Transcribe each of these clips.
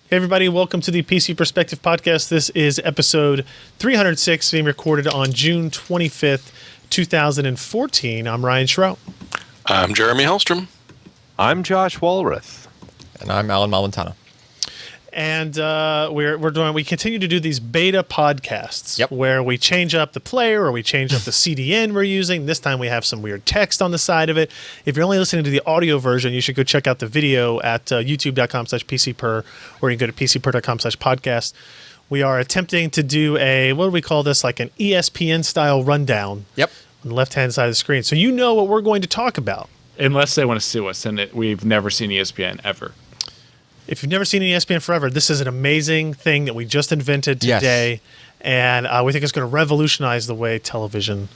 Hey everybody, welcome to the PC Perspective Podcast. This is episode 306, being recorded on June 25th, 2014. I'm Ryan Schrout. I'm Jeremy Hellstrom. I'm Josh Walrath. And I'm Alan Malventano. And we continue to do these beta podcasts where we change up the player or we change up the CDN we're using. This time we have some weird text on the side of it. If you're only listening to the audio version, you should go check out the video at youtube.com/PCPer, or you can go to PCPer.com/podcast. We are attempting to do what do we call this? Like an ESPN style rundown. Yep. On the left hand side of the screen. So you know what we're going to talk about. Unless they want to sue us, and we've never seen ESPN ever. If you've never seen ESPN Forever, this is an amazing thing that we just invented today, and we think it's going to revolutionize the way television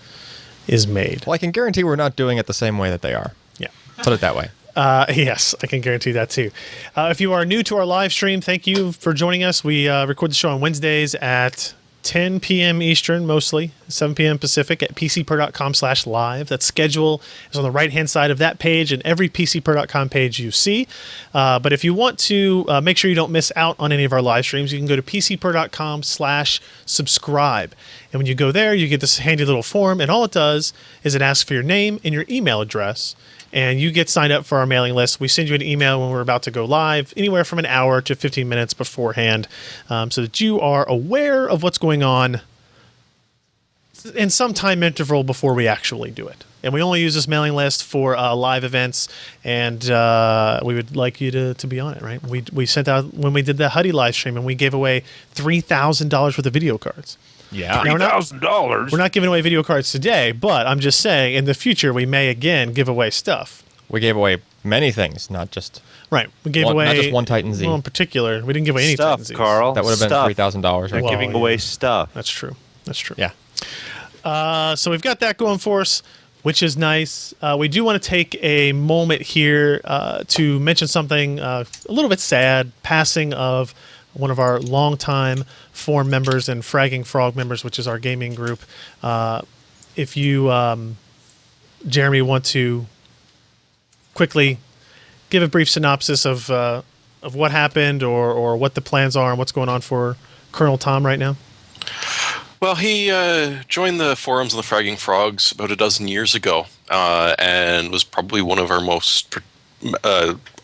is made. Well, I can guarantee we're not doing it the same way that they are. Yeah. Put it that way. Yes, I can guarantee that too. If you are new to our live stream, thank you for joining us. We record the show on Wednesdays at 10 p.m. Eastern, mostly 7 p.m. Pacific at PCPer.com/live. That schedule is on the right-hand side of that page and every PCPer.com page you see. But if you want to make sure you don't miss out on any of our live streams, you can go to PCPer.com/subscribe. And when you go there, you get this handy little form, and all it does is it asks for your name and your email address, and you get signed up for our mailing list. We send you an email when we're about to go live, anywhere from an hour to 15 minutes beforehand, so that you are aware of what's going on in some time interval before we actually do it. And we only use this mailing list for live events, and we would like you to be on it, right? We sent out, when we did the Huddy live stream, and we gave away $3,000 worth of video cards. Yeah, $3,000. We're not giving away video cards today, but I'm just saying in the future we may again give away stuff. We gave away many things, not just We gave away not just one Titan Z. Well, in particular, we didn't give away any stuff, Titan Zs. Carl. That would have been $3,000. They're giving away stuff. That's true. Yeah. So we've got that going for us, which is nice. We do want to take a moment here to mention something a little bit sad: passing of one of our longtime forum members and Fragging Frog members, which is our gaming group. If you, Jeremy, want to quickly give a brief synopsis of what happened or what the plans are and what's going on for Colonel Tom right now. Well, he joined the forums and the Fragging Frogs about a dozen years ago, and was probably one of our most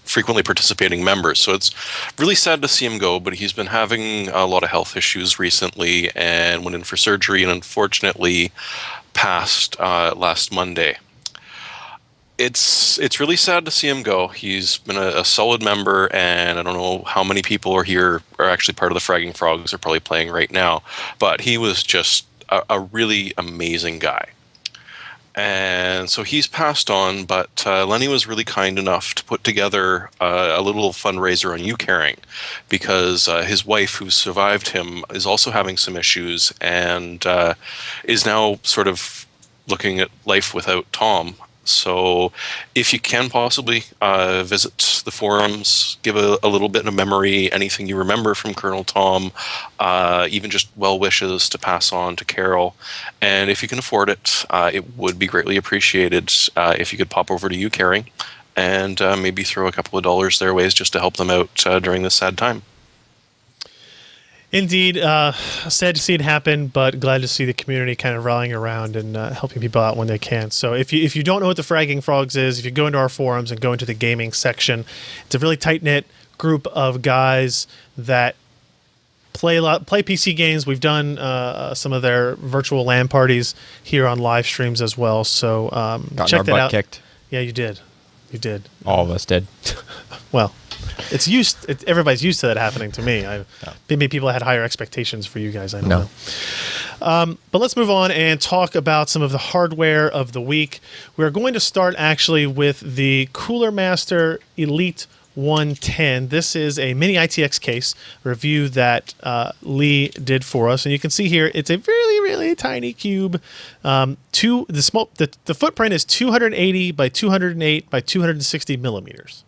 frequently participating members. So it's really sad to see him go, but he's been having a lot of health issues recently and went in for surgery and unfortunately passed last Monday. It's really sad to see him go. He's been a solid member, and I don't know how many people are actually part of the Fragging Frogs are probably playing right now, but he was just a really amazing guy. And so he's passed on, but Lenny was really kind enough to put together a little fundraiser on UCaring, because his wife, who survived him, is also having some issues and is now sort of looking at life without Tom. So if you can possibly visit the forums, give a little bit of memory, anything you remember from Colonel Tom, even just well wishes to pass on to Carol. And if you can afford it, it would be greatly appreciated if you could pop over to UCaring and maybe throw a couple of dollars their ways just to help them out during this sad time. Indeed, sad to see it happen, but glad to see the community kind of rallying around and helping people out when they can. So if you don't know what the Fragging Frogs is, if you go into our forums and go into the gaming section, it's a really tight-knit group of guys that play PC games. We've done some of their virtual LAN parties here on live streams as well. So check that out. Kicked. Yeah, you did. You did. All of us did. Well, everybody's used to that happening to me. Maybe people had higher expectations for you guys. I don't know. But let's move on and talk about some of the hardware of the week. We're going to start actually with the Cooler Master Elite 110. This is a mini-ITX case review that Lee did for us. And you can see here, it's a really, really tiny cube. The footprint is 280 by 208 by 260 millimeters.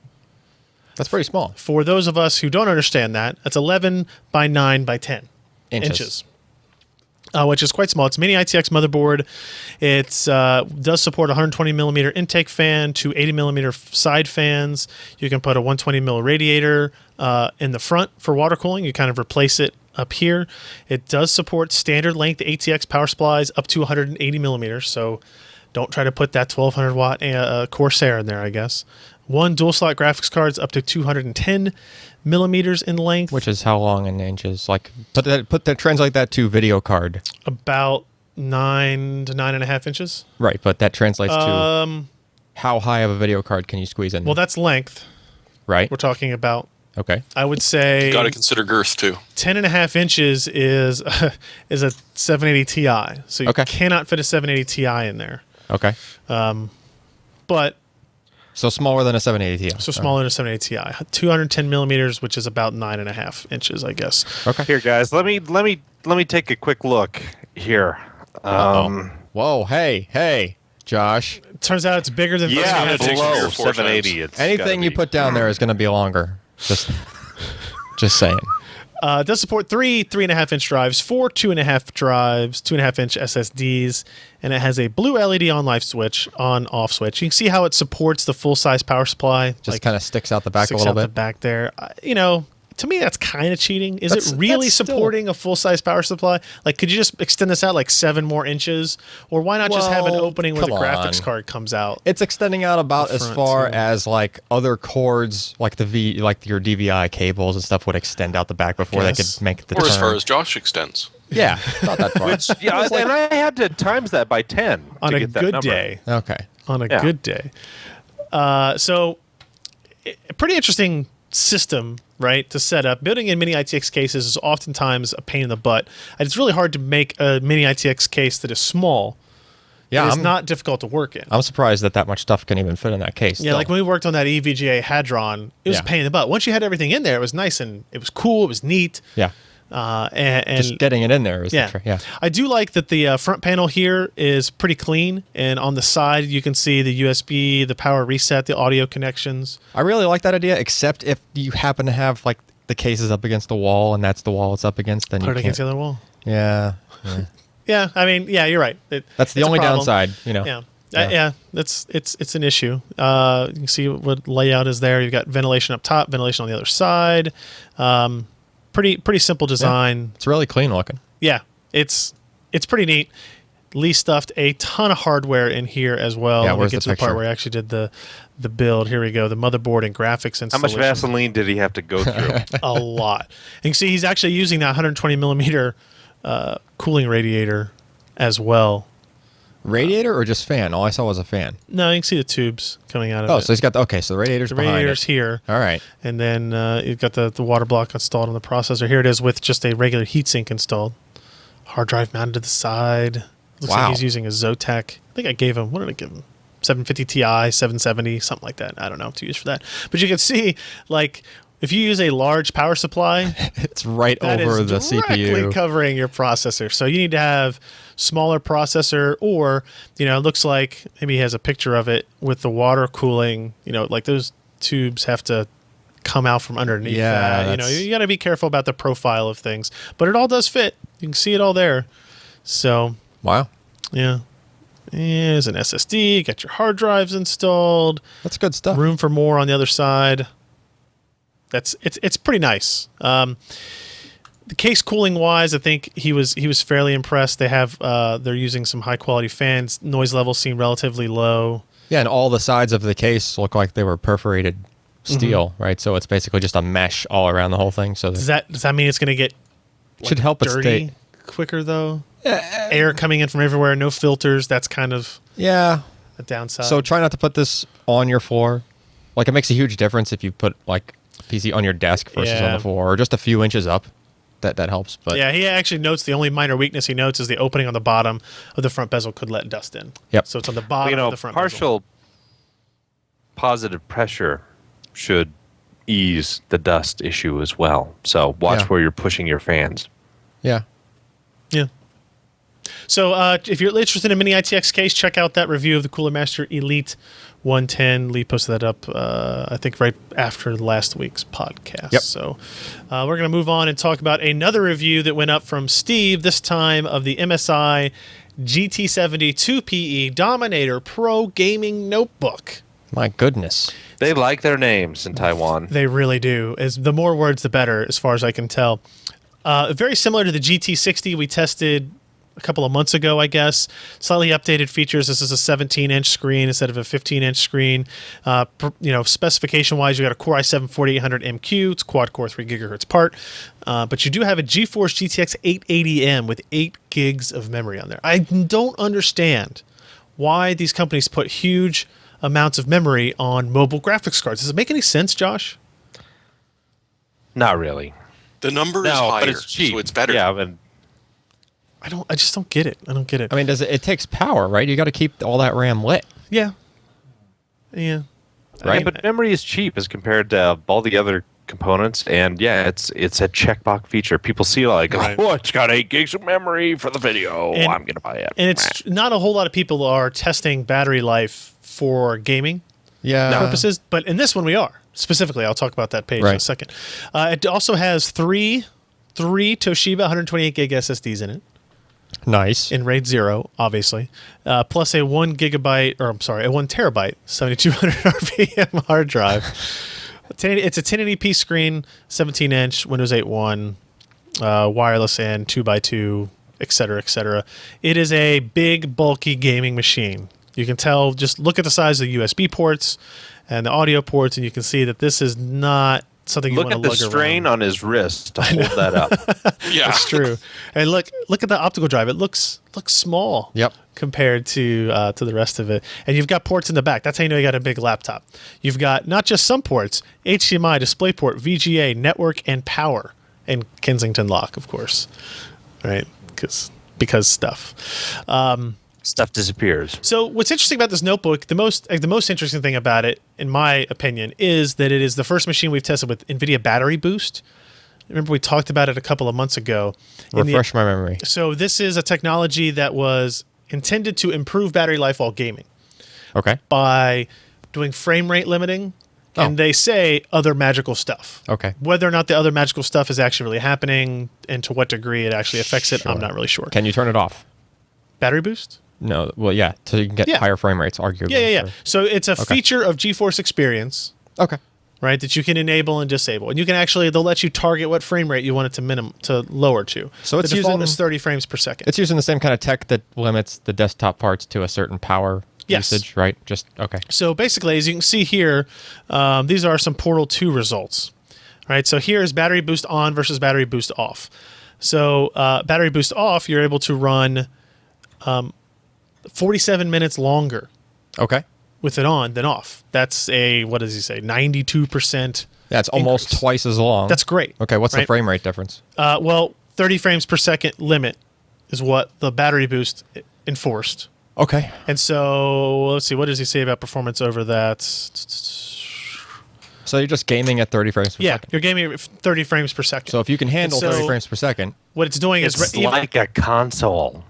That's pretty small. For those of us who don't understand that, that's 11 by 9 by 10 inches. which is quite small. It's a mini-ITX motherboard. It does support a 120 millimeter intake fan, 2 80 millimeter side fans. You can put a 120 mil radiator in the front for water cooling. You kind of replace it up here. It does support standard length ATX power supplies up to 180 millimeters. So don't try to put that 1200 watt Corsair in there, I guess. 1 dual slot graphics cards up to 210 millimeters in length. Which is how long in inches? Like, translate that to video card. About 9 to 9.5 inches. Right, but that translates to how high of a video card can you squeeze in? Well, that's length. Right. We're talking about. Okay. I would say. You got to consider girth too. 10.5 inches is a 780 Ti. So you cannot fit a 780 Ti in there. Okay. But. So smaller than a 780 Ti. So smaller than a 780 Ti. 210 millimeters, which is about 9.5 inches, I guess. Okay. Here, guys, let me take a quick look here. Whoa, hey, Josh. Turns out it's bigger than yeah, it takes below me 4 780. times. It's Anything you put down there is going to be longer. Just saying. It does support 3 3.5 inch drives, 4 2.5 drives, 2.5 inch SSDs, and it has a blue LED on-off switch. You can see how it supports the full-size power supply. Just kind of sticks out the back a sticks little out bit. the back there. To me, that's kind of cheating. Is That's it really still- supporting a full-size power supply? Like, could you just extend this out like 7 more inches? Or why not just have an Well, opening where the come graphics on. card comes out? It's extending out about The as front, far too. as like other cords, like like your DVI cables and stuff would extend out the back before they Yes. could make the Or turn. as far as Josh extends. Yeah, not that far. Yeah, and I had to times that by 10 On to a get that good number. day. Okay. On a Yeah. good day. So, a pretty interesting system, right, to set up. Building in mini-ITX cases is oftentimes a pain in the butt. And it's really hard to make a mini-ITX case that is small. Yeah, It's I'm not difficult to work in. I'm surprised that much stuff can even fit in that case. Yeah, still. like when we worked on that EVGA Hadron, it was Yeah. a pain in the butt. Once you had everything in there, it was nice and it was cool. It was neat. Yeah. And Just getting it in there is yeah. the trick. Yeah. I do like that the front panel here is pretty clean, and on the side you can see the USB, the power reset, the audio connections. I really like that idea, except if you happen to have like the cases up against the wall and that's the wall it's up against, then Put you it can't. against the other wall. Yeah. Yeah, I mean, yeah, you're right. That's it's the a only problem. downside, Yeah. Yeah. Yeah, it's an issue. You can see what layout is there. You've got ventilation up top, ventilation on the other side. Pretty simple design. It's really clean looking. Yeah, it's pretty neat. Lee stuffed a ton of hardware in here as well. Yeah, Let me where's get the to the part picture? where I actually did the build. Here we go. The motherboard and graphics How installation. much Vaseline did he have to go through? A lot. And you can see he's actually using that 120 millimeter cooling radiator as well. Radiator or just fan? All I saw was a fan. No, you can see the tubes coming out of Oh, it. so he's got so the radiator's The behind radiator's it. here. All right. And then you've got the water block installed on the processor. Here it is with just a regular heatsink installed. Hard drive mounted to the side. Looks Wow. like he's using a Zotac. I think I gave him, what did I give him? 750 Ti, 770, something like that. I don't know to use for that. But you can see, like, if you use a large power supply, It's right that over is the directly CPU. covering your processor. So you need to have smaller processor, or it looks like maybe he has a picture of it with the water cooling. Like those tubes have to come out from underneath. Yeah, that. that's- You got to be careful about the profile of things, but it all does fit. You can see it all there. So Wow. yeah. Here's an SSD. Got your hard drives installed. That's good stuff. Room for more on the other side. It's pretty nice. The case cooling wise, I think he was fairly impressed. They have they're using some high quality fans. Noise levels seem relatively low. Yeah, and all the sides of the case look like they were perforated steel, right? So it's basically just a mesh all around the whole thing. So Does that mean it's going to get should help it dirty stay. quicker though? Air coming in from everywhere, no filters. That's kind of Yeah. a downside. So try not to put this on your floor. Like it makes a huge difference if you put like PC on your desk versus on Yeah. the floor, or just a few inches up. That helps. But yeah, he actually notes the only minor weakness he notes is the opening on the bottom of the front bezel could let dust in. Yep. So it's on the bottom of the front bezel. partial positive pressure should ease the dust issue as well. So watch Yeah. where you're pushing your fans. yeah. Yeah. So if you're interested in a mini-ITX case, check out that review of the Cooler Master Elite 110. Lee posted that up, I think, right after last week's podcast. Yep. So we're going to move on and talk about another review that went up from Steve, this time of the MSI GT70 2PE Dominator Pro Gaming Notebook. My goodness. They like their names in Taiwan. They really do. The more words, the better, as far as I can tell. Very similar to the GT60 we tested a couple of months ago, I guess. Slightly updated features. This is a 17-inch screen instead of a 15-inch screen. Specification-wise, you got a Core i7-4800MQ. It's quad-core, 3 gigahertz part. But you do have a GeForce GTX 880M with 8 gigs of memory on there. I don't understand why these companies put huge amounts of memory on mobile graphics cards. Does it make any sense, Josh? Not really. The number is No, higher, but it's cheap. so it's better. Yeah, and I just don't get it. I don't get it. I mean, it takes power, right? You got to keep all that RAM lit. Yeah. Right. yeah, but memory is cheap as compared to all the other components, and yeah, it's a checkbox feature. People see like, Right. oh, it's got 8 gigs of memory for the video. And- I'm gonna buy it. And it's not a whole lot of people are testing battery life for gaming Yeah. purposes, but in this one we are. Specifically, I'll talk about that page in a Right. second. It also has three Toshiba 128 gig SSDs in it, Nice. in RAID 0, obviously, plus a 1 terabyte 7200 RPM hard drive. It's a 1080p screen, 17-inch, Windows 8.1, wireless and 2x2, etc., etc. It is a big, bulky gaming machine. You can tell, just look at the size of the USB ports and the audio ports, and you can see that this is not something you Look want to at the lug strain around. on his wrist to hold that up. Yeah. That's true. And look at the optical drive. It looks small. Yep. Compared to the rest of it, and you've got ports in the back. That's how you know you got a big laptop. You've got not just some ports: HDMI, DisplayPort, VGA, network, and power, and Kensington lock, of course. Right? Because stuff. Stuff disappears. So what's interesting about this notebook, the most interesting thing about it, in my opinion, is that it is the first machine we've tested with NVIDIA battery boost. Remember we talked about it a couple of months ago. Refresh my memory. So this is a technology that was intended to improve battery life while gaming Okay. by doing frame rate limiting, and they say other magical stuff. Okay. Whether or not the other magical stuff is actually really happening and to what degree it actually affects it, I'm not really sure. Can you turn it off? Battery boost? No. Well, yeah. So you can get Yeah. higher frame rates, arguably. Yeah. Sure. So it's a feature of GeForce Experience, Okay. right, that you can enable and disable. And you can actually, they'll let you target what frame rate you want it to lower to. So it's the default using- is 30 frames per second. It's using the same kind of tech that limits the desktop parts to a certain power Yes. usage, right? Just okay. So basically, as you can see here, these are some Portal 2 results. Right. So here is battery boost on versus battery boost off. So battery boost off, you're able to run 47 minutes longer Okay. with it on than off. That's a, what does he say, 92%. That's almost increase. twice as long. That's great. Okay. What's the right? frame rate difference? Well, 30 frames per second limit is what the battery boost enforced. Okay. And so let's see, what does he say about performance over that? So you're just gaming at 30 frames per Yeah, second. you're gaming at 30 frames per second. So if you can handle so- 30 frames per second, what it's doing It's is like a console.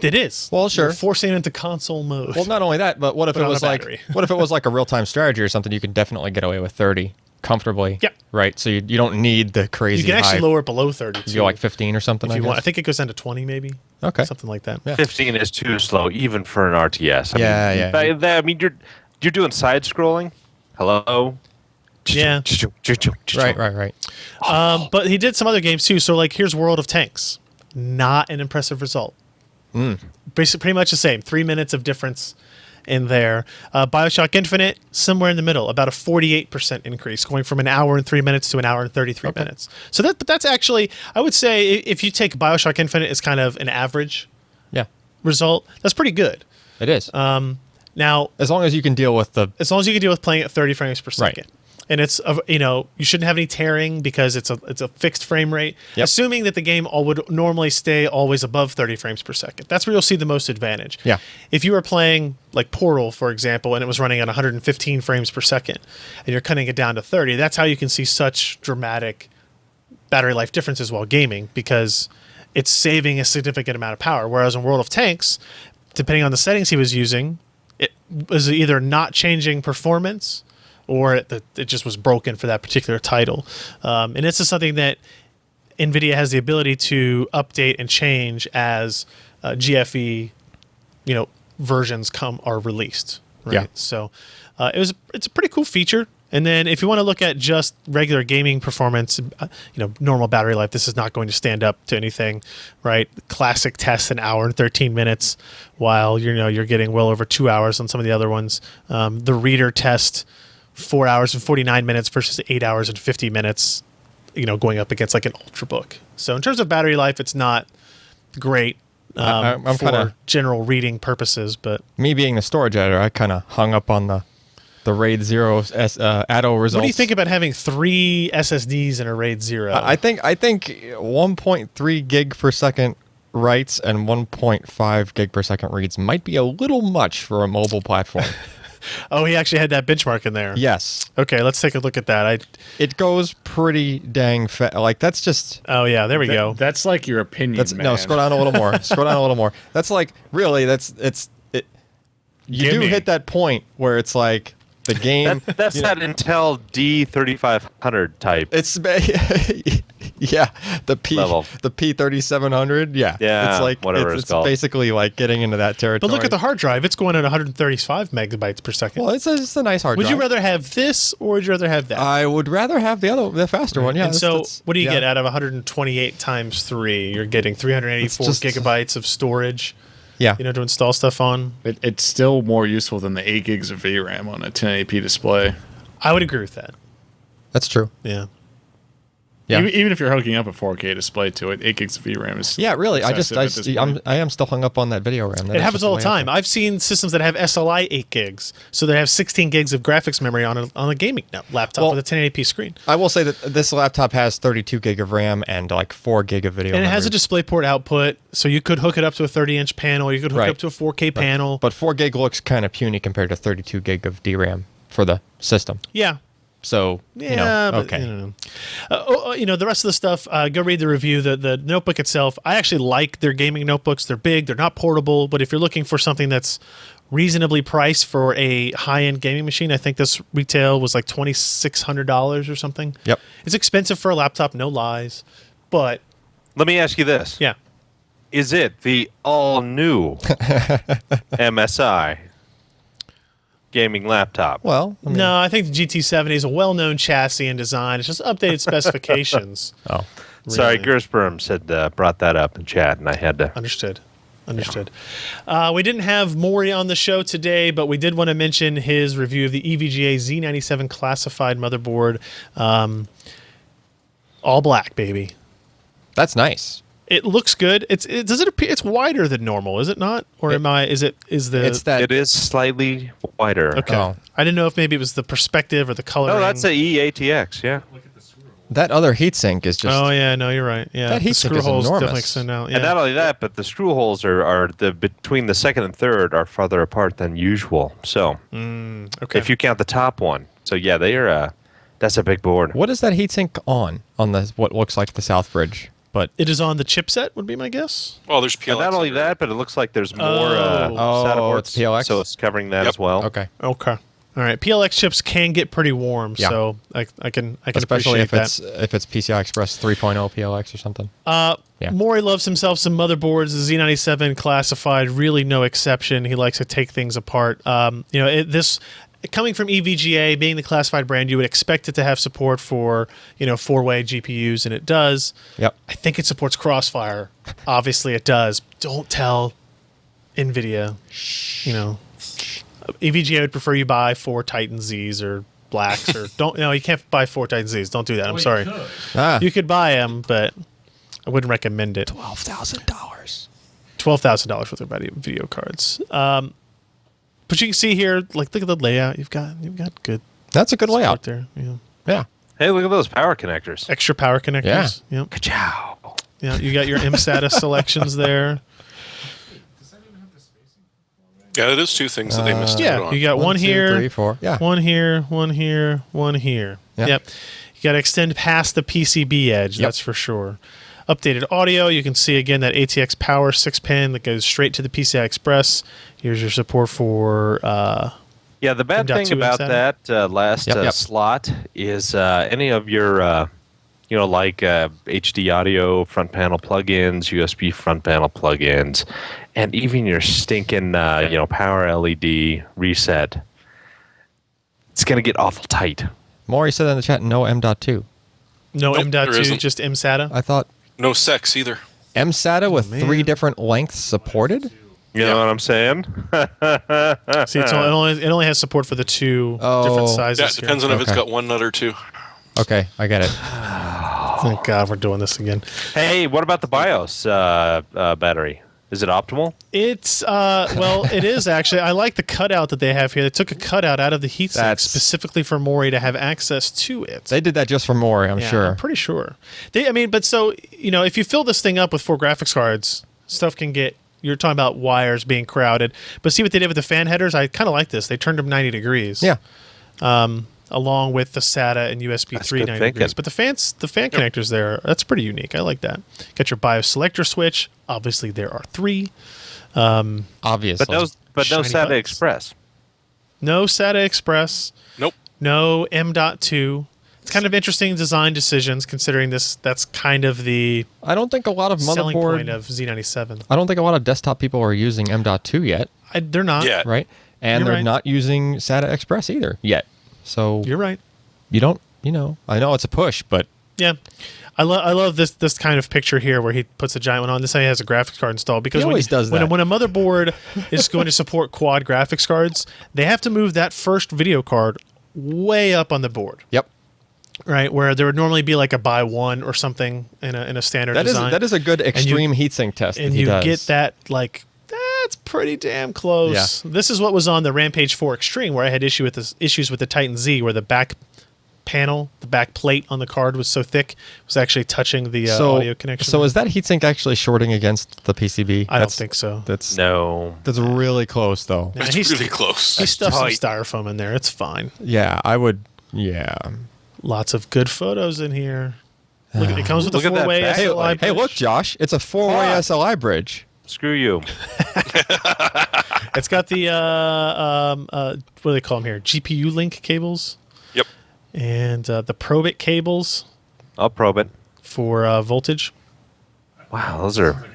it is. Well, sure. You're forcing it into console mode. well, not only that, but what if Put it on a was like battery. what if it was like a real-time strategy or something? You can definitely get away with 30 comfortably. Yep. Right. So you don't need the crazy. you can actually high, lower it below 30 You go like 15 or something. if I you want. I guess. think it goes down to 20 maybe. Okay. Something like that. Yeah. 15 is too slow, even for an RTS. Yeah. I mean, you're doing side scrolling. Hello. Yeah. Right. But he did some other games too. So like here's World of Tanks. Not an impressive result. Basically, pretty much the same. 3 minutes of difference in there. Bioshock Infinite, somewhere in the middle, about a 48% increase, going from an hour and 3 minutes to an hour and 33 minutes. So that's actually, I would say, if you take Bioshock Infinite as kind of an average Yeah. result, that's pretty good. It is. Now, as long as you can deal with the. as long as you can deal with playing at 30 frames per Right. second. And it's, you shouldn't have any tearing because it's a fixed frame rate. Yep. Assuming that the game would normally stay always above 30 frames per second. That's where you'll see the most advantage. Yeah. If you were playing like Portal, for example, and it was running at 115 frames per second, and you're cutting it down to 30, that's how you can see such dramatic battery life differences while gaming, because it's saving a significant amount of power. Whereas in World of Tanks, depending on the settings he was using, it was either not changing performance or it just was broken for that particular title. And this is something that NVIDIA has the ability to update and change as GFE, versions are released. Right? Yeah. So it's a pretty cool feature. And then if you want to look at just regular gaming performance, normal battery life, this is not going to stand up to anything, right? Classic test an hour and 13 minutes, while you're getting well over 2 hours on some of the other ones. The reader test 4 hours and 49 minutes versus 8 hours and 50 minutes, going up against like an Ultrabook. So in terms of battery life, it's not great I'm for kinda, general reading purposes, but me being the storage editor, I kind of hung up on the RAID 0 ATTO results. what do you think about having 3 SSDs in a RAID 0? I think 1.3 gig per second writes and 1.5 gig per second reads might be a little much for a mobile platform. Oh, he actually had that benchmark in there. Yes. Okay, let's take a look at that. It goes pretty dang fast. Like, that's just... Oh, yeah, there we go. That's like your opinion, man. No, scroll down a little more. Scroll down a little more. That's like, really, you do Gimme. hit that point where it's like the game... That's that Intel D3500 type. It's... Yeah, the Level. P3700. Yeah, Yeah, it's like whatever it's it's called. basically like getting into that territory. But look at the hard drive. It's going at 135 megabytes per second. Well, it's a nice hard Would drive. you rather have this or would you rather have that? I would rather have the faster one. Yeah. and so, what do you yeah. get out of 128 times 3? You're getting 384 It's just- gigabytes of storage, Yeah. to install stuff on. It's still more useful than the 8 gigs of VRAM on a 1080p display. I would agree with that. That's true. Yeah. Yeah. Even if you're hooking up a 4K display to it, 8 gigs of VRAM is Yeah, really. excessive at this point. I am still hung up on that video RAM. It happens all the time. I've seen systems that have SLI 8 gigs, so they have 16 gigs of graphics memory on a gaming laptop Well, with a 1080p screen. I will say that this laptop has 32 gig of RAM and like 4 gig of video. And it has a memory. DisplayPort output, so you could hook it up to a 30-inch panel. You could hook it Right. up to a 4K panel. But 4 gig looks kind of puny compared to 32 gig of DRAM for the system. Yeah. So, Yeah, but, okay. The rest of the stuff, go read the review. The notebook itself, I actually like their gaming notebooks. They're big, they're not portable, but if you're looking for something that's reasonably priced for a high-end gaming machine, I think this retail was like $2,600 or something. Yep. It's expensive for a laptop, no lies, but Let me ask you this. yeah. Is it the all-new MSI gaming laptop? Well, I mean, No, I think the GT70 is a well-known chassis and design. It's just updated specifications. oh. Sorry, Really. Gersperms had brought that up in chat, and I had to. Understood. We didn't have Maury on the show today, but we did want to mention his review of the EVGA Z97 classified motherboard. All black, baby. That's nice. It looks good. Does it appear it's wider than normal, is it not? Or is the It's that. It is slightly wider. Okay. Oh. I didn't know if maybe it was the perspective or the coloring. Oh, that's a EATX, yeah. That other heatsink is just. Oh yeah, no, you're right. Yeah, That the heatsink screw is holes enormous. definitely extend out. Yeah. And not only that, but the screw holes are between the second and third are farther apart than usual. So okay. if you count the top one, so yeah, they are. That's a big board. What is that heatsink on the what looks like the South Bridge? But It is on the chipset, would be my guess. Well, there's PLX. And not only under it. that, but it looks like there's more Oh. SATA Oh, ports, it's PLX? so it's covering that Yep. as well. okay, Okay. All right. PLX chips can get pretty warm, Yeah. so I can especially appreciate if it's PCI Express 3.0 PLX or something. Yeah. Maury loves himself some motherboards. The Z97 classified, really no exception. He likes to take things apart. This coming from EVGA, being the classified brand, you would expect it to have support for 4-way GPUs, and it does. Yep. I think it supports Crossfire. Obviously, it does. Don't tell NVIDIA. EVGA would prefer you buy 4 Titan Zs or Blacks or don't. No, you can't buy 4 Titan Zs. Don't do that. I'm sorry. You could buy them, but I wouldn't recommend it. $12,000. $12,000 worth of video cards. But you can see here, like, look at the layout. You've got good That's a good support layout. there. Yeah. Yeah. Hey, look at those power connectors. Extra power connectors. Yeah. Yep. Ka-chow. Yeah. You got your MSATA selections there. Yeah, it is two things that they missed out Yeah. on. You got one 1, 2, here, 3, 4. Yeah. one here, one here, one here. Yeah. Yep. You got to extend past the PCB edge. Yep. That's for sure. Updated audio. You can see again that ATX power 6-pin that goes straight to the PCI Express. Here's your support for. Yeah, the bad thing M.2 about SATA. that last Yep. slot is any of your, like HD audio front panel plugins, USB front panel plugins, and even your stinking, power LED reset. It's going to get awful tight. Maury said in the chat, no M.2. No Nope, there M.2, isn't. just MSATA. I thought No sex either. M-SATA with man. 3 different lengths supported? You know what I'm saying? See, it only has support for the 2 different Oh. sizes. Yeah, it depends on if it's Okay. got one nut or two. Okay, I get it. Thank God we're doing this again. Hey, what about the BIOS battery? Is it optimal? It's it is actually. I like the cutout that they have here. They took a cutout out of the heatsink That's- specifically for Maury to have access to it. They did that just for Maury, I'm Yeah, sure. I'm pretty sure. If you fill this thing up with 4 graphics cards, stuff can get. You're talking about wires being crowded, but see what they did with the fan headers. I kind of like this. They turned them 90 degrees. Yeah. Along with the SATA and USB 3 good 90 thinking. degrees. But the fan connectors there, that's pretty unique. I like that. Got your BIOS selector switch. Obviously, there are 3. Obviously. But no Shiny SATA buttons. Express. No SATA Express. Nope. No M.2. It's kind of interesting design decisions considering that's kind of the I don't think a lot of selling point motherboard. of Z97. I don't think a lot of desktop people are using M.2 yet, They're not. Yeah. right? And You're they're right. not using SATA Express either yet. So You're right. you don't, I know it's a push, but Yeah. I love this kind of picture here where he puts a giant one on. This guy has a graphics card installed because He always does that. when a motherboard is going to support quad graphics cards, they have to move that first video card way up on the board, yep. right? Where there would normally be like a by one or something in a standard design. That is a good extreme heatsink test. and that he you does. get that like that's pretty damn close. Yeah. This is what was on the Rampage 4 Extreme, where I had issues with the Titan Z, where the back panel, the back plate on the card was so thick, it was actually touching the audio connection. So is that heatsink actually shorting against the PCB? I don't think so. That's No. That's really close though. Yeah, It's he's- really close. He stuffed some tight. styrofoam in there. It's fine. Yeah, I would. Yeah. Lots of good photos in here. Look, it comes with a Look at that 4-way back- SLI. Hey, look, bridge. Josh! It's a 4-way Ah. SLI bridge. Screw you. It's got the what do they call them here? GPU link cables Yep. and the Probit cables I'll probe it. for voltage. Wow, those are. Probit.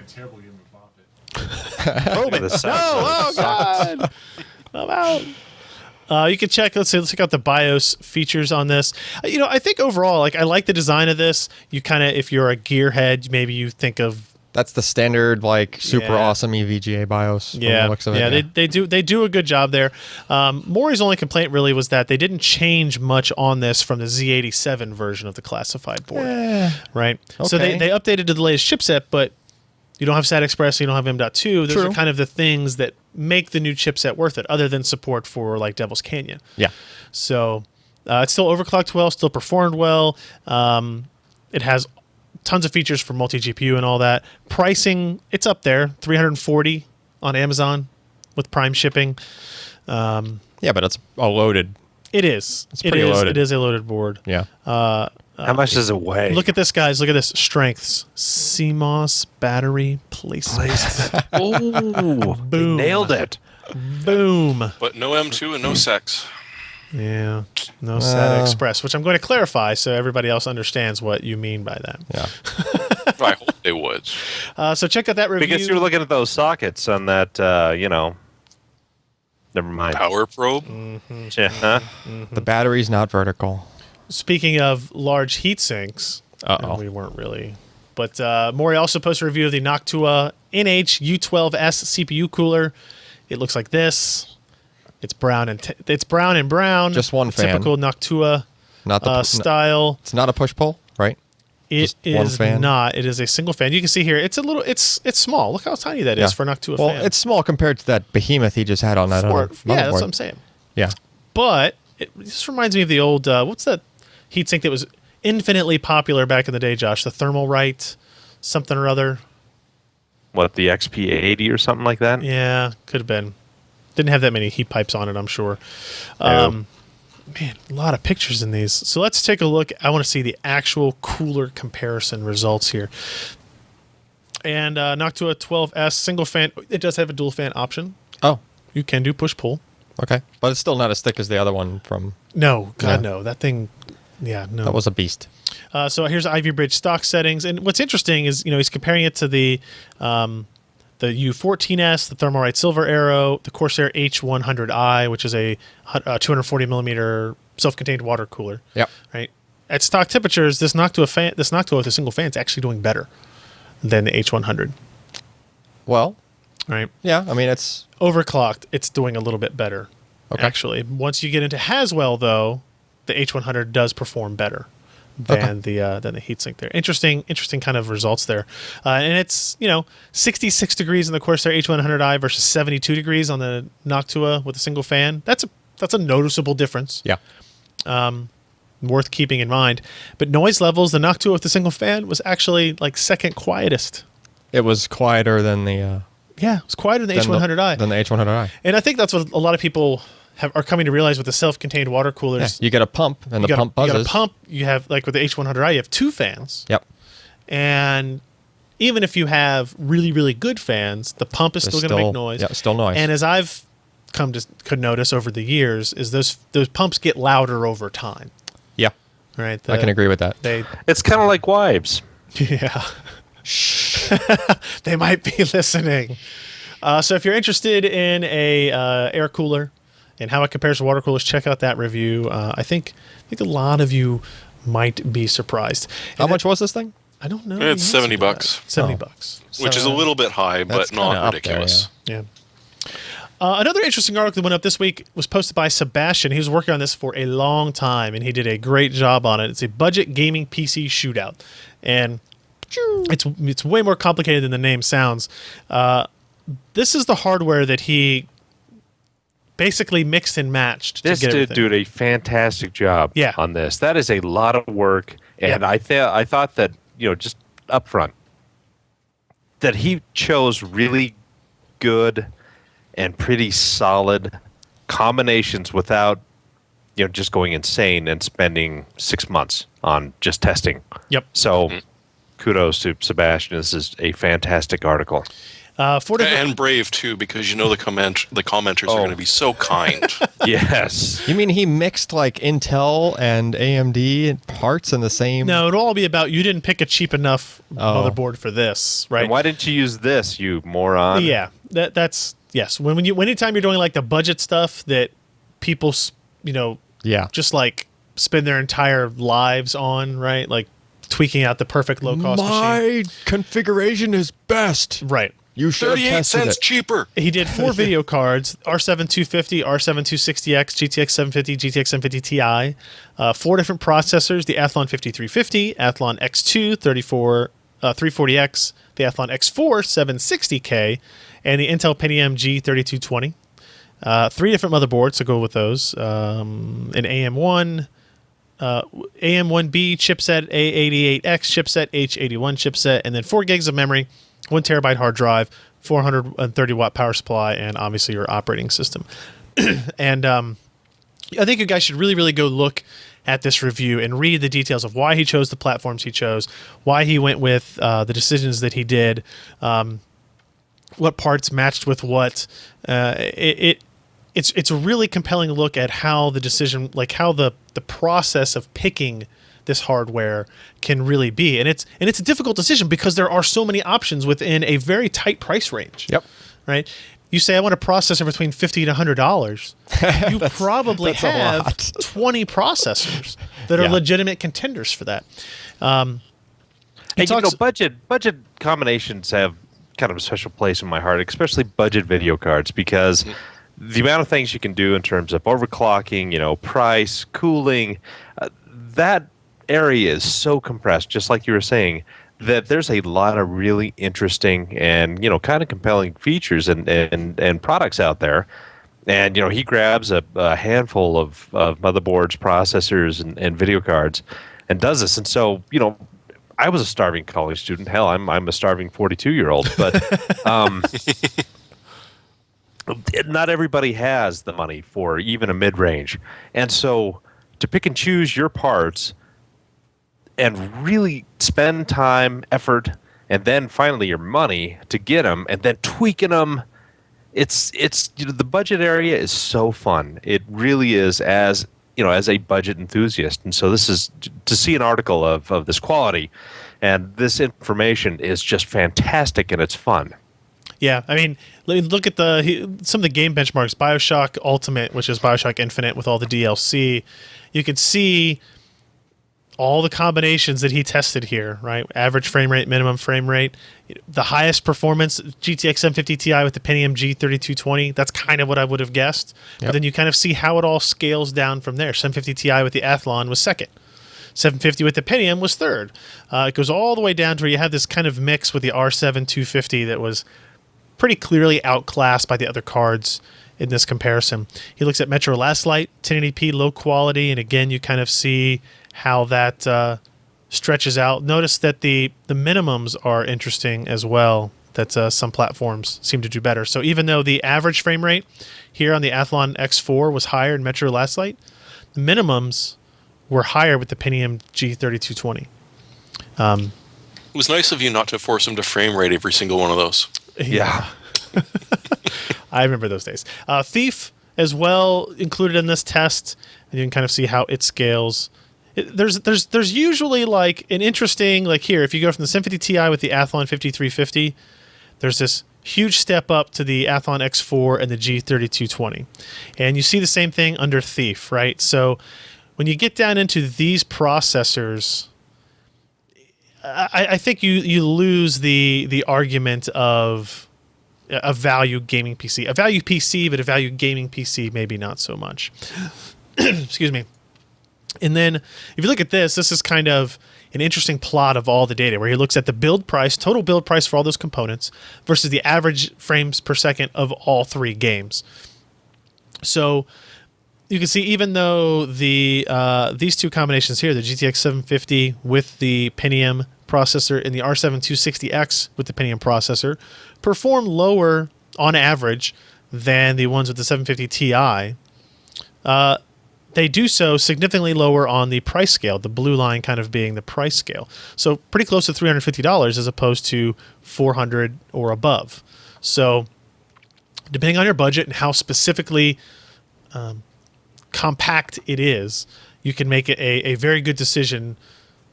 Oh God! I'm out. You can check. Let's check out the BIOS features on this. I think overall, like I like the design of this. You kind of, if you're a gearhead, maybe you think of That's the standard, like super Yeah. awesome EVGA BIOS. from yeah, the looks of it. yeah. They do a good job there. Maury's only complaint really was that they didn't change much on this from the Z87 version of the classified board, right? So okay. they updated to the latest chipset, but you don't have SATA Express, you don't have M.2. Those True. are kind of the things that make the new chipset worth it, other than support for like Devil's Canyon. Yeah. So it still overclocked well, still performed well. It has tons of features for multi-GPU and all that. Pricing, it's up there, $340 on Amazon with Prime shipping. Yeah, but it's a loaded. It is. It's pretty loaded. It is a loaded board. Yeah. How much does it weigh? Look at this, guys. Look at this. Strengths. CMOS battery placement. Oh, Boom. nailed it. Boom. But no M2 and no sex. Yeah. No SATA Express, which I'm going to clarify so everybody else understands what you mean by that. Yeah. I hope they would. So check out that review. Because you're looking at those sockets on that, Never mind. Power probe. Yeah. The battery's not vertical. Speaking of large heat sinks, Uh-oh. and we weren't really. But Maury also posted a review of the Noctua NH-U12S CPU cooler. It looks like this. It's brown and brown. Just one fan. Typical Noctua Not the style. It's not a push pull, right? It just one is fan? not. It is a single fan. You can see here. It's a little. It's small. Look how tiny that is for a Noctua well, fan. it's small compared to that behemoth he just had on that other yeah, that's motherboard. what I'm saying. Yeah. But it just reminds me of the old. What's that heatsink that was infinitely popular back in the day, Josh? The Thermal Right, something or other. What, the XP80 or something like that? Yeah, could have been. Didn't have that many heat pipes on it, I'm sure. No. Man, a lot of pictures in these. So let's take a look. I want to see the actual cooler comparison results here. And Noctua 12S single fan. It does have a dual fan option. Oh, You can do push pull. okay. But it's still not as thick as the other one from. No, God, Yeah. no. That thing, yeah, no. That was a beast. So here's Ivy Bridge stock settings, and what's interesting is he's comparing it to the U14S, the Thermalright Silver Arrow, the Corsair H100i, which is a 240 millimeter self-contained water cooler. Yep. Right. At stock temperatures, this Noctua with a single fan is actually doing better than the H100. Well, Right. yeah. I mean, it's Overclocked, it's doing a little bit better. Okay. Actually, once you get into Haswell, though, the H100 does perform better than the heatsink there. Interesting kind of results there. And it's 66 degrees in the Corsair H100i versus 72 degrees on the Noctua with a single fan. That's a noticeable difference. yeah. Worth keeping in mind. But noise levels, the Noctua with the single fan was actually like second quietest. It was quieter than the Yeah, it was quieter than the H100i. Than the H100i. And I think that's what a lot of people are coming to realize with the self-contained water Yeah, coolers. you get a pump, and the pump buzzes. You got a pump. You have, like with the H100i, you have two fans. Yep. And even if you have really, really good fans, the pump is still going to make noise. Yeah, still noise. And as I've could notice over the years, is those pumps get louder over time. yeah, Right? I can agree with that. It's kind of like wives. Yeah. They might be listening. So if you're interested in a air cooler and how it compares to water coolers, check out that review. I think a lot of you might be surprised. How much was this thing? I don't know. It's the answer $70 to that. $70. which is a little bit high, but That's kinda not up ridiculous. Yeah. Another interesting article that went up this week was posted by Sebastian. He was working on this for a long time, and he did a great job on it. It's a budget gaming PC shootout, and it's way more complicated than the name sounds. This is the hardware that he basically mixed and matched. This to get dude everything. did a fantastic job Yeah. on this. That is a lot of work, and Yeah. I thought that just up front that he chose really good and pretty solid combinations without just going insane and spending 6 months on just testing. Yep. So kudos to Sebastian. This is a fantastic article. 4 different. And brave too, because the commenters are going to be so kind. Yes. You mean he mixed like Intel and AMD parts in the same? No, it'll all be about you didn't pick a cheap enough motherboard for this, right? And why didn't you use this, you moron? Yeah, that's yes. Anytime you're doing like the budget stuff that people, Yeah. just like spend their entire lives on, right? Like tweaking out the perfect low cost machine. My configuration is best. Right. You should have 38 tested cents it. cheaper. He did 4 video cards: R7 250, R7 260X, GTX 750, GTX 750 Ti. 4 different processors: the Athlon 5350, Athlon X2 340X, the Athlon X4 760K, and the Intel Pentium G3220. 3 different motherboards to go with those: an AM1, AM1B chipset, A88X chipset, H81 chipset, and then 4 gigs of memory, 1 terabyte hard drive, 430 watt power supply, and obviously your operating system. And I think you guys should really, really go look at this review and read the details of why he chose the platforms he chose, why he went with the decisions that he did, what parts matched with what. It's a really compelling look at how the decision, like how the process of picking this hardware can really be, and it's a difficult decision because there are so many options within a very tight price range. Yep. Right. You say I want a processor between $50 to $100. You probably that's a have lot. 20 processors that are Yeah. legitimate contenders for that. Hey, talks- budget combinations have kind of a special place in my heart, especially budget video cards, because the amount of things you can do in terms of overclocking, price, cooling, that area is so compressed, just like you were saying, that there's a lot of really interesting and kind of compelling features and products out there. And he grabs a handful of motherboards, processors, and video cards, and does this. And so I was a starving college student. Hell, I'm a starving 42-year-old. But not everybody has the money for even a mid-range, and so to pick and choose your parts and really spend time, effort, and then finally your money to get them, and then tweaking them. It's the budget area is so fun. It really is, as as a budget enthusiast. And so this is to see an article of this quality, and this information is just fantastic and it's fun. Yeah, I mean, look at some of the game benchmarks. BioShock Ultimate, which is BioShock Infinite with all the DLC. You could see all the combinations that he tested here, right? Average frame rate, minimum frame rate, the highest performance, GTX 750 Ti with the Pentium G3220. That's kind of what I would have guessed. Yep. But then you kind of see how it all scales down from there. 750 Ti with the Athlon was second. 750 with the Pentium was third. It goes all the way down to where you have this kind of mix with the R7 250 that was pretty clearly outclassed by the other cards in this comparison. He looks at Metro Last Light, 1080p, low quality, and again, you kind of see how that stretches out. Notice that the minimums are interesting as well, that some platforms seem to do better. So even though the average frame rate here on the Athlon X4 was higher in Metro Last Light, the minimums were higher with the Pentium G3220. It was nice of you not to force him to frame rate every single one of those. Yeah. I remember those days. Thief as well included in this test, and you can kind of see how it scales. There's usually like an interesting, like here, if you go from the 750 Ti with the Athlon 5350, there's this huge step up to the Athlon X4 and the G3220. And you see the same thing under Thief, right? So when you get down into these processors, I think you lose the argument of a value gaming PC. A value PC, but a value gaming PC, maybe not so much. Excuse me. And then if you look at this is kind of an interesting plot of all the data where he looks at the build price, total build price for all those components versus the average frames per second of all three games. So you can see even though these two combinations here, the GTX 750 with the Pentium processor and the R7 260X with the Pentium processor, perform lower on average than the ones with the 750 Ti. They do so significantly lower on the price scale, the blue line kind of being the price scale. So pretty close to $350 as opposed to $400 or above. So depending on your budget and how specifically compact it is, you can make a very good decision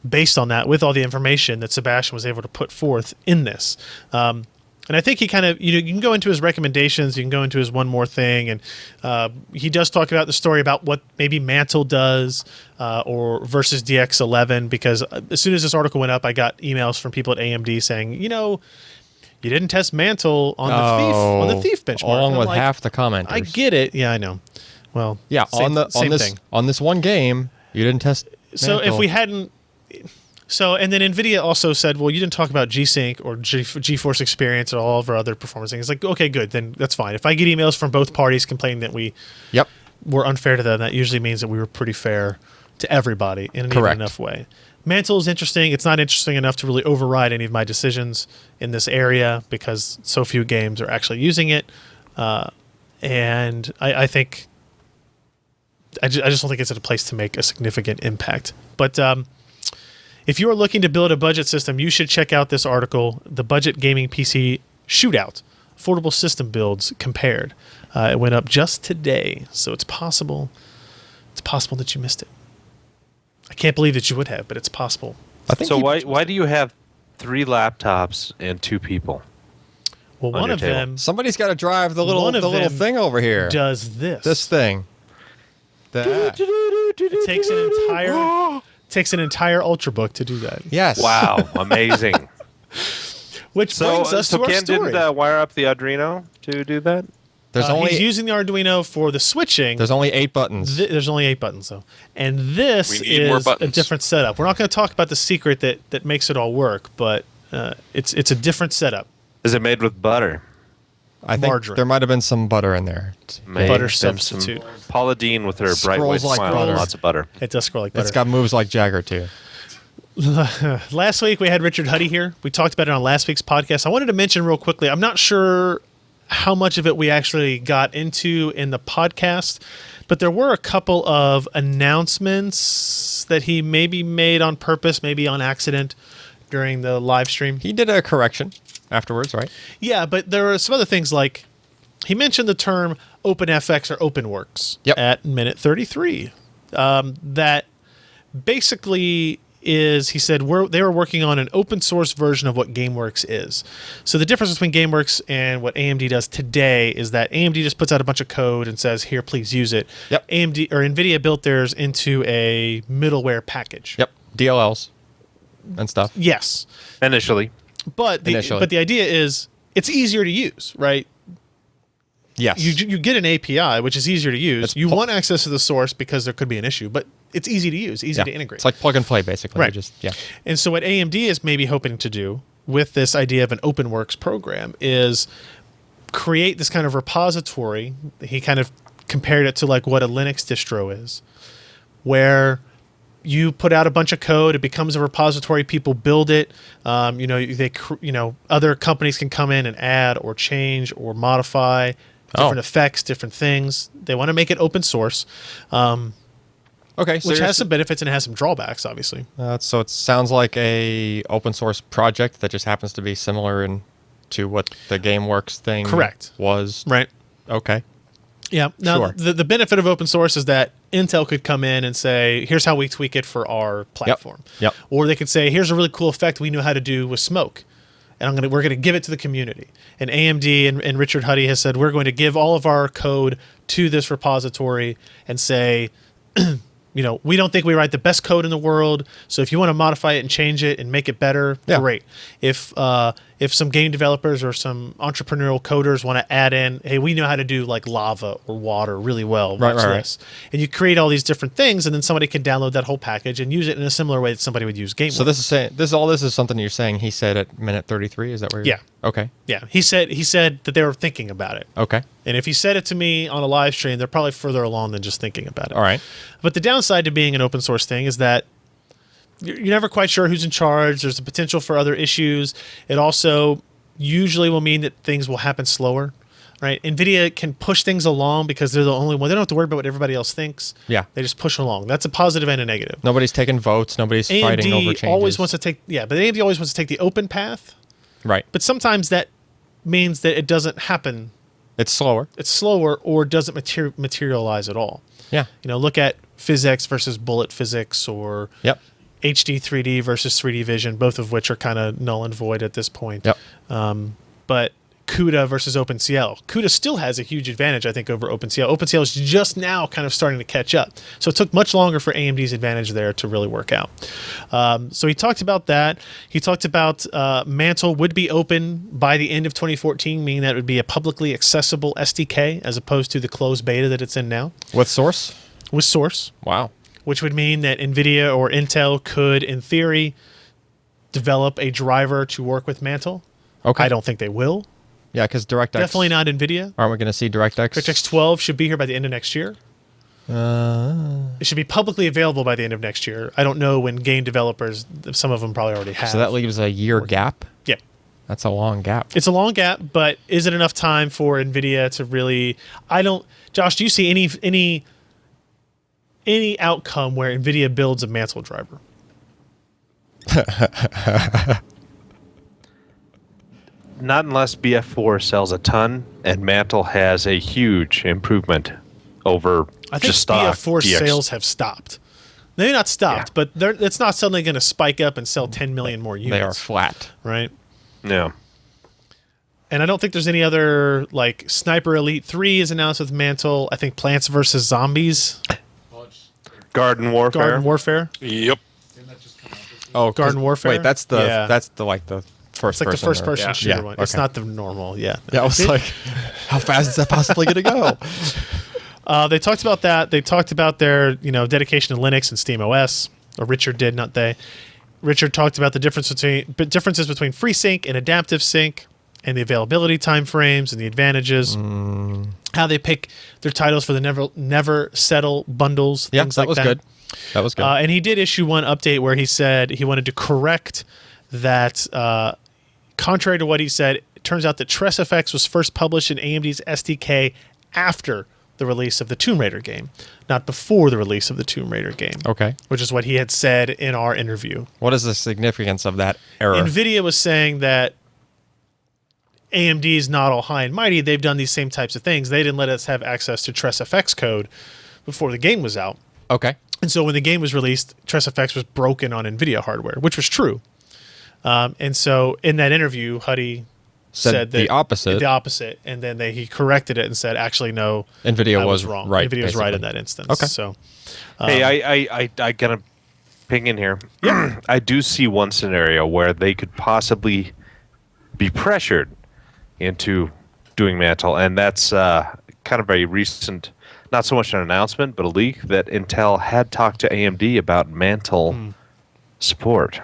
based on that with all the information that Sebastian was able to put forth in this. And I think he kind of, you can go into his recommendations, you can go into his one more thing, and he does talk about the story about what maybe Mantle does or versus DX11, because as soon as this article went up, I got emails from people at AMD saying, you didn't test Mantle on the Thief benchmark. Along with half the commenters. I get it. Yeah, I know. Well, yeah, same thing. On this one game, you didn't test Mantle. So if we hadn't... and then NVIDIA also said, well, you didn't talk about G-Sync or GeForce Experience or all of our other performance things. It's like, okay, good, then that's fine. If I get emails from both parties complaining that we were unfair to them, that usually means that we were pretty fair to everybody in an even enough way. Mantle is interesting. It's not interesting enough to really override any of my decisions in this area because so few games are actually using it. And I think... I just don't think it's at a place to make a significant impact. But... if you are looking to build a budget system, you should check out this article, The Budget Gaming PC Shootout, Affordable System Builds Compared. It went up just today, so it's possible that you missed it. I can't believe that you would have, but it's possible. So why do you have 3 laptops and 2 people? Well, one of them... Somebody's got to drive the little thing over here. Does this. This thing. It takes an entire Ultrabook to do that. Yes. Wow, amazing. Which brings us to our Ken story. Didn't wire up the Arduino to do that? He's using the Arduino for the switching. There's only 8 buttons. There's only 8 buttons, though. And this is a different setup. We're not going to talk about the secret that makes it all work, but it's a different setup. Is it made with butter? I think margarine. There might have been some butter in there. Butter substitute. Paula Deen with her bright white like smile butter. and lots of butter. It does scroll like butter. It's got moves like Jagger, too. Last week we had Richard Huddy here. We talked about it on last week's podcast. I wanted to mention real quickly, I'm not sure how much of it we actually got into in the podcast, but there were a couple of announcements that he maybe made on purpose, maybe on accident, during the live stream. He did a correction afterwards, right? Yeah, but there are some other things like he mentioned the term OpenFX or OpenWorks at minute 33. That basically is, he said, they were working on an open source version of what GameWorks is. So the difference between GameWorks and what AMD does today is that AMD just puts out a bunch of code and says, here, please use it. Yep. AMD or NVIDIA built theirs into a middleware package. Yep. DLLs and stuff. Yes. Initially. But the idea is it's easier to use, right? Yes. You get an API, which is easier to use. You want access to the source because there could be an issue, but it's easy to use, easy to integrate. It's like plug and play, basically. Right. And so what AMD is maybe hoping to do with this idea of an OpenWorks program is create this kind of repository. He kind of compared it to like what a Linux distro is, where you put out a bunch of code, it becomes a repository, people build it. Other companies can come in and add or change or modify different effects, different things. They want to make it open source. Okay, which has some benefits and has some drawbacks, obviously. So it sounds like a open source project that just happens to be similar to what the GameWorks thing was. Right. Okay. Yeah. Now, the benefit of open source is that Intel could come in and say, here's how we tweak it for our platform. Yep. Or they could say, here's a really cool effect we know how to do with smoke. And we're going to give it to the community. And AMD and Richard Huddy has said, we're going to give all of our code to this repository and say, we don't think we write the best code in the world. So if you want to modify it and change it and make it better, great. If some game developers or some entrepreneurial coders want to add in, hey, we know how to do like lava or water really well. Watch this. And you create all these different things, and then somebody can download that whole package and use it in a similar way that somebody would use GameWorks. So this is something you're saying he said at minute 33. Is that where? Yeah. Okay. Yeah. He said that they were thinking about it. Okay. And if he said it to me on a live stream, they're probably further along than just thinking about it. All right. But the downside to being an open source thing is that you're never quite sure who's in charge. There's a potential for other issues. It also usually will mean that things will happen slower, right? NVIDIA can push things along because they're the only one. They don't have to worry about what everybody else thinks. Yeah. They just push along. That's a positive and a negative. Nobody's taking votes. Nobody's fighting over changes. Always wants to take, but AMD always wants to take the open path. Right. But sometimes that means that it doesn't happen. It's slower. It's slower or doesn't materialize at all. Yeah. Look at PhysX versus bullet physics or HD 3D versus 3D vision, both of which are kind of null and void at this point. Yep. But CUDA versus OpenCL. CUDA still has a huge advantage, I think, over OpenCL. OpenCL is just now kind of starting to catch up. So it took much longer for AMD's advantage there to really work out. So he talked about that. He talked about Mantle would be open by the end of 2014, meaning that it would be a publicly accessible SDK as opposed to the closed beta that it's in now. With Source? With Source. Wow. Which would mean that NVIDIA or Intel could, in theory, develop a driver to work with Mantle. Okay. I don't think they will. Yeah, because DirectX... Definitely not NVIDIA. Aren't we going to see DirectX? DirectX 12 should be here by the end of next year. It should be publicly available by the end of next year. I don't know when game developers, some of them probably already have. So that leaves a year gap? Yeah. That's a long gap. It's a long gap, but is it enough time for NVIDIA to really... Josh, do you see any outcome where NVIDIA builds a Mantle driver? Not unless BF4 sells a ton and Mantle has a huge improvement over I think just stock BF4 DX. sales have stopped. Maybe not stopped, but it's not suddenly going to spike up and sell 10 million more units. They are flat. Right? Yeah. And I don't think there's any other, like, Sniper Elite 3 is announced with Mantle. I think Plants vs. Zombies. Garden Warfare. Yep. Oh, Garden Warfare? Wait, that's the first It's person. like the first person shooter yeah, one. okay. It's not the normal, Yeah, I was like, how fast is that possibly going to go? They talked about that. They talked about their, dedication to Linux and SteamOS. Or Richard did, not they. Richard talked about the differences between FreeSync and adaptive sync and the availability timeframes and the advantages. How they pick their titles for the never settle bundles. Yeah, things that like was that. good. That was good. And he did issue one update where he said he wanted to correct that. Contrary to what he said, it turns out that TressFX was first published in AMD's SDK after the release of the Tomb Raider game, not before the release of the Tomb Raider game. Okay. Which is what he had said in our interview. What is the significance of that error? NVIDIA was saying that AMD is not all high and mighty. They've done these same types of things. They didn't let us have access to TressFX code before the game was out. Okay. And so when the game was released, TressFX was broken on NVIDIA hardware, which was true. And so in that interview, Huddy said that the opposite. The opposite, and then he corrected it and said, actually, no, NVIDIA I was wrong. right. NVIDIA was right in basically. that instance. Okay. So, Hey, I gotta ping in here. Yeah. I do see one scenario where they could possibly be pressured into doing Mantle, and that's kind of a recent, not so much an announcement, but a leak that Intel had talked to AMD about Mantle support,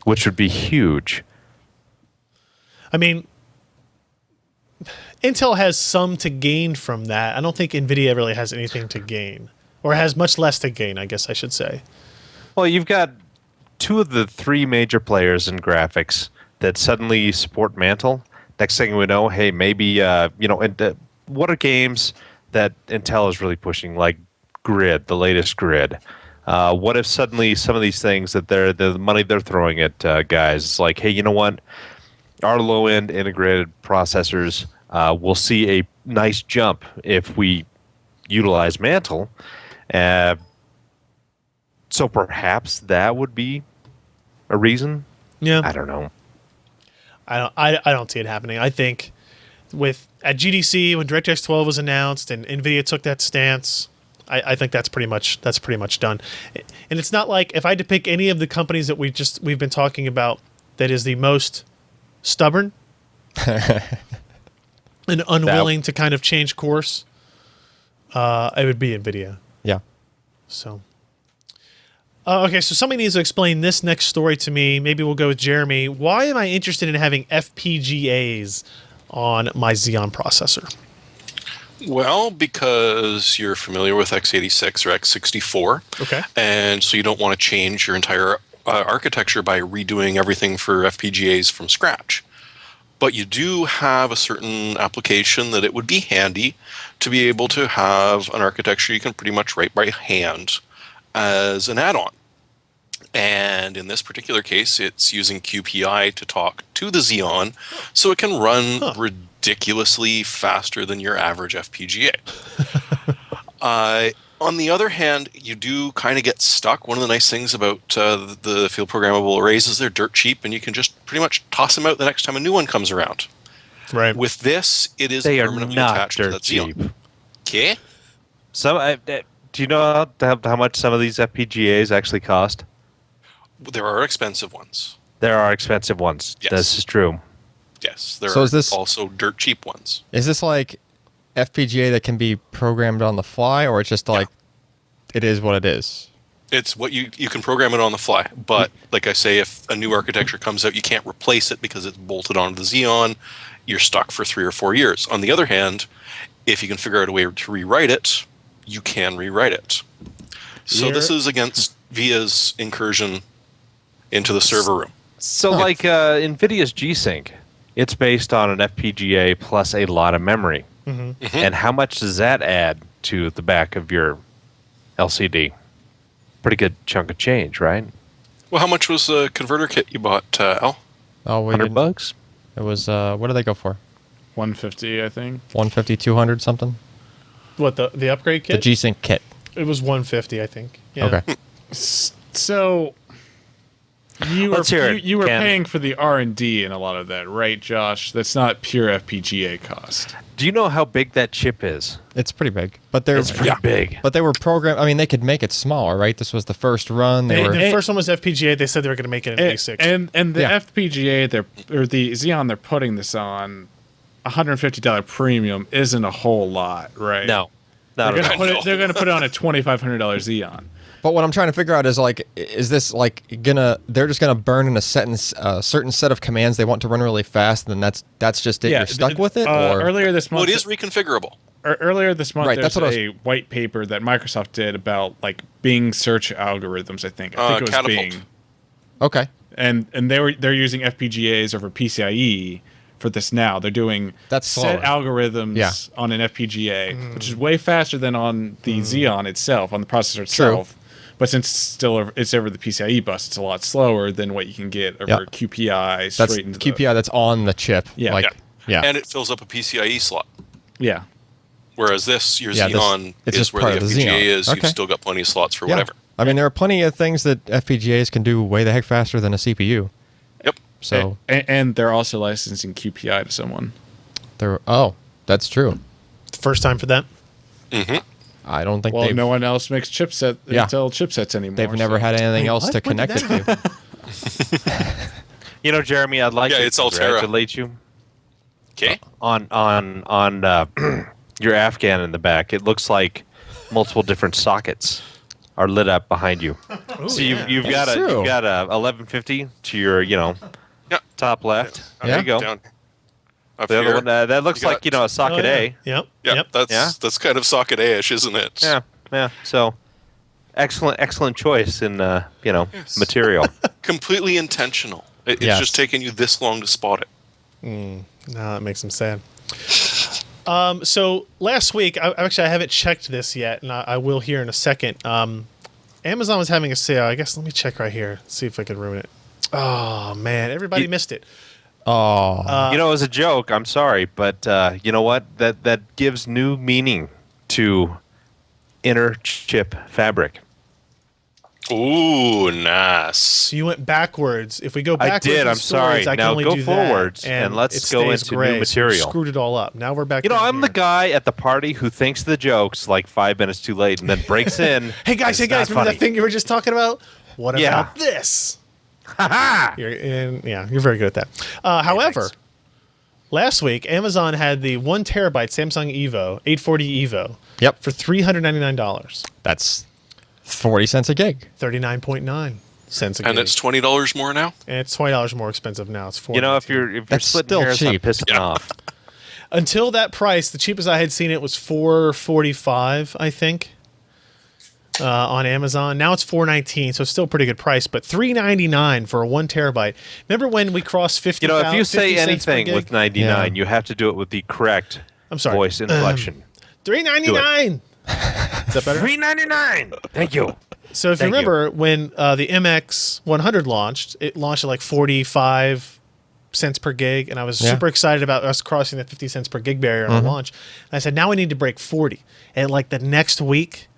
which would be huge. I mean, Intel has some to gain from that. I don't think NVIDIA really has anything to gain, or has much less to gain, I guess I should say. Well, you've got two of the three major players in graphics that suddenly support Mantle. Next thing we know, hey, maybe what are games that Intel is really pushing, like Grid, the latest Grid? What if suddenly some of these things that the money they're throwing at guys, it's like, hey, you know what? Our low-end integrated processors will see a nice jump if we utilize Mantle. So perhaps that would be a reason. Yeah, I don't know. I don't see it happening. I think at GDC when DirectX 12 was announced and NVIDIA took that stance, I think that's pretty much done. And it's not like if I had to pick any of the companies that we've been talking about that is the most stubborn and unwilling to kind of change course, it would be NVIDIA. Yeah. So. Okay, so somebody needs to explain this next story to me. Maybe we'll go with Jeremy. Why am I interested in having FPGAs on my Xeon processor? Well, because you're familiar with x86 or x64. Okay. And so you don't want to change your entire architecture by redoing everything for FPGAs from scratch. But you do have a certain application that it would be handy to be able to have an architecture you can pretty much write by hand as an add-on. And in this particular case, it's using QPI to talk to the Xeon so it can run ridiculously faster than your average FPGA. On the other hand, you do kind of get stuck. One of the nice things about the field programmable arrays is they're dirt cheap, and you can just pretty much toss them out the next time a new one comes around. Right. With this, it is They are permanently not attached to dirt that cheap. Xeon. Okay. So, do you know how much some of these FPGAs actually cost? There are expensive ones. There are expensive ones. Yes. This is true. Yes, there So are is this- also dirt cheap ones. Is this like FPGA that can be programmed on the fly, or it's just like it is what it is? It's what you can program it on the fly, but like I say, if a new architecture comes out, you can't replace it because it's bolted onto the Xeon. You're stuck for 3 or 4 years. On the other hand, if you can figure out a way to rewrite it, you can rewrite it. So this is against VIA's incursion into the server room. So, like NVIDIA's G-Sync, it's based on an FPGA plus a lot of memory. And how much does that add to the back of your LCD? Pretty good chunk of change, right? Well, how much was the converter kit you bought, Al? Oh, we didn't- $100? It was what did they go for? 150, I think. 150, 200 something? What, the upgrade The kit? G-Sync kit. It was 150, I think. Yeah. Okay. So you Let's hear were it, you were Ken. paying for the R&D in a lot of that, right, Josh? That's not pure FPGA cost. Do you know how big that chip is? It's pretty big. But they're It's pretty big. But they were programmed. I mean, they could make it smaller, right? This was the first run. They were The first one was FPGA. They said they were going to make it an A6. And the Yeah. FPGA or the Xeon they're putting this on, $150 premium isn't a whole lot, right? No. They're Not at gonna all. put it. They're gonna put it on a $2,500 Xeon. But what I'm trying to figure out is like, is this like they're just gonna burn in a certain set of commands they want to run really fast, and then that's just it. You're stuck with it, or earlier this Well, month, it is reconfigurable. earlier this month, Right, there's that's what I a white paper that Microsoft did about like Bing search algorithms. I think it was Catapult. Bing, okay, and they're using FPGAs over PCIe for this now. They're doing That's set slower. algorithms on an FPGA, which is way faster than on the Xeon itself, on the processor itself. But since it's over the PCIe bus, it's a lot slower than what you can get over QPI straight That's into QPI that's on the chip. Yeah. Like, yeah. And it fills up a PCIe slot. Yeah. Whereas your Yeah, Xeon it's is just where part the of the FPGA Xeon. is. Okay. You've still got plenty of slots for Yeah. whatever. I mean, there are plenty of things that FPGAs can do way the heck faster than a CPU. Yep. So And they're also licensing QPI to someone. that's true. First time for that. I don't think Well, they've no one else makes Intel chipsets anymore. they've never had anything else to what? When connect did it that to. You know, Jeremy, I'd like Yeah, to it's Altera. congratulate you Okay. on your Afghan in the back. It looks like multiple different sockets are lit up behind you. So you've got That's true. a 1150 to your Yeah. top left. Yeah. There you go. Down up The other here. one that looks You like got- a socket A. Yep. Yeah, Yep. that's kind of socket A-ish, isn't it? Yeah. So excellent choice in material. Completely intentional. It's Yes. just taken you this long to spot it. No, that makes him sad. So last week, I haven't checked this yet, and I will here in a second. Amazon was having a sale. I guess let me check right here, see if I can ruin it. Oh man, everybody missed it. Oh, It was a joke. I'm sorry, but you know what? That gives new meaning to inner chip fabric. Ooh, nice. So you went backwards. If we go I backwards, did, in I'm sorry. storage, I can Now only go do forwards that, and let's it go stays into new gray, so we material. screwed it all up. Now we're back. You know, down I'm the here. guy at the party who thinks the joke's like 5 minutes too late and then breaks in. Hey guys, and it's not remember that funny. thing you were just talking about? What Yeah. about this? Ha-ha! You're very good at that. However, thanks. last week Amazon had the 1 terabyte Samsung Evo 840 Evo. Yep. For $399, that's 40 cents a gig. 39.9 cents a And gig. it's $20 more now? And it's $20 more expensive now. It's $4. You know, if you're That's splitting still hairs, I'm cheap. pissing off. Until that price, the cheapest I had seen it was $445, I think, on Amazon. Now it's $419, so it's still a pretty good price. But $399 for a 1 terabyte. Remember when we crossed 50? You know, if you 50 say cents per anything gig? with 99, Yeah. you have to do it with the correct I'm sorry. voice inflection. $399. Is that better? $3.99. Thank you. So if you Thank you. remember when the MX 100 launched, it launched at like 45 cents per gig, and I was Yeah. super excited about us crossing the 50 cents per gig barrier on launch. And I said, now we need to break 40. And like the next week,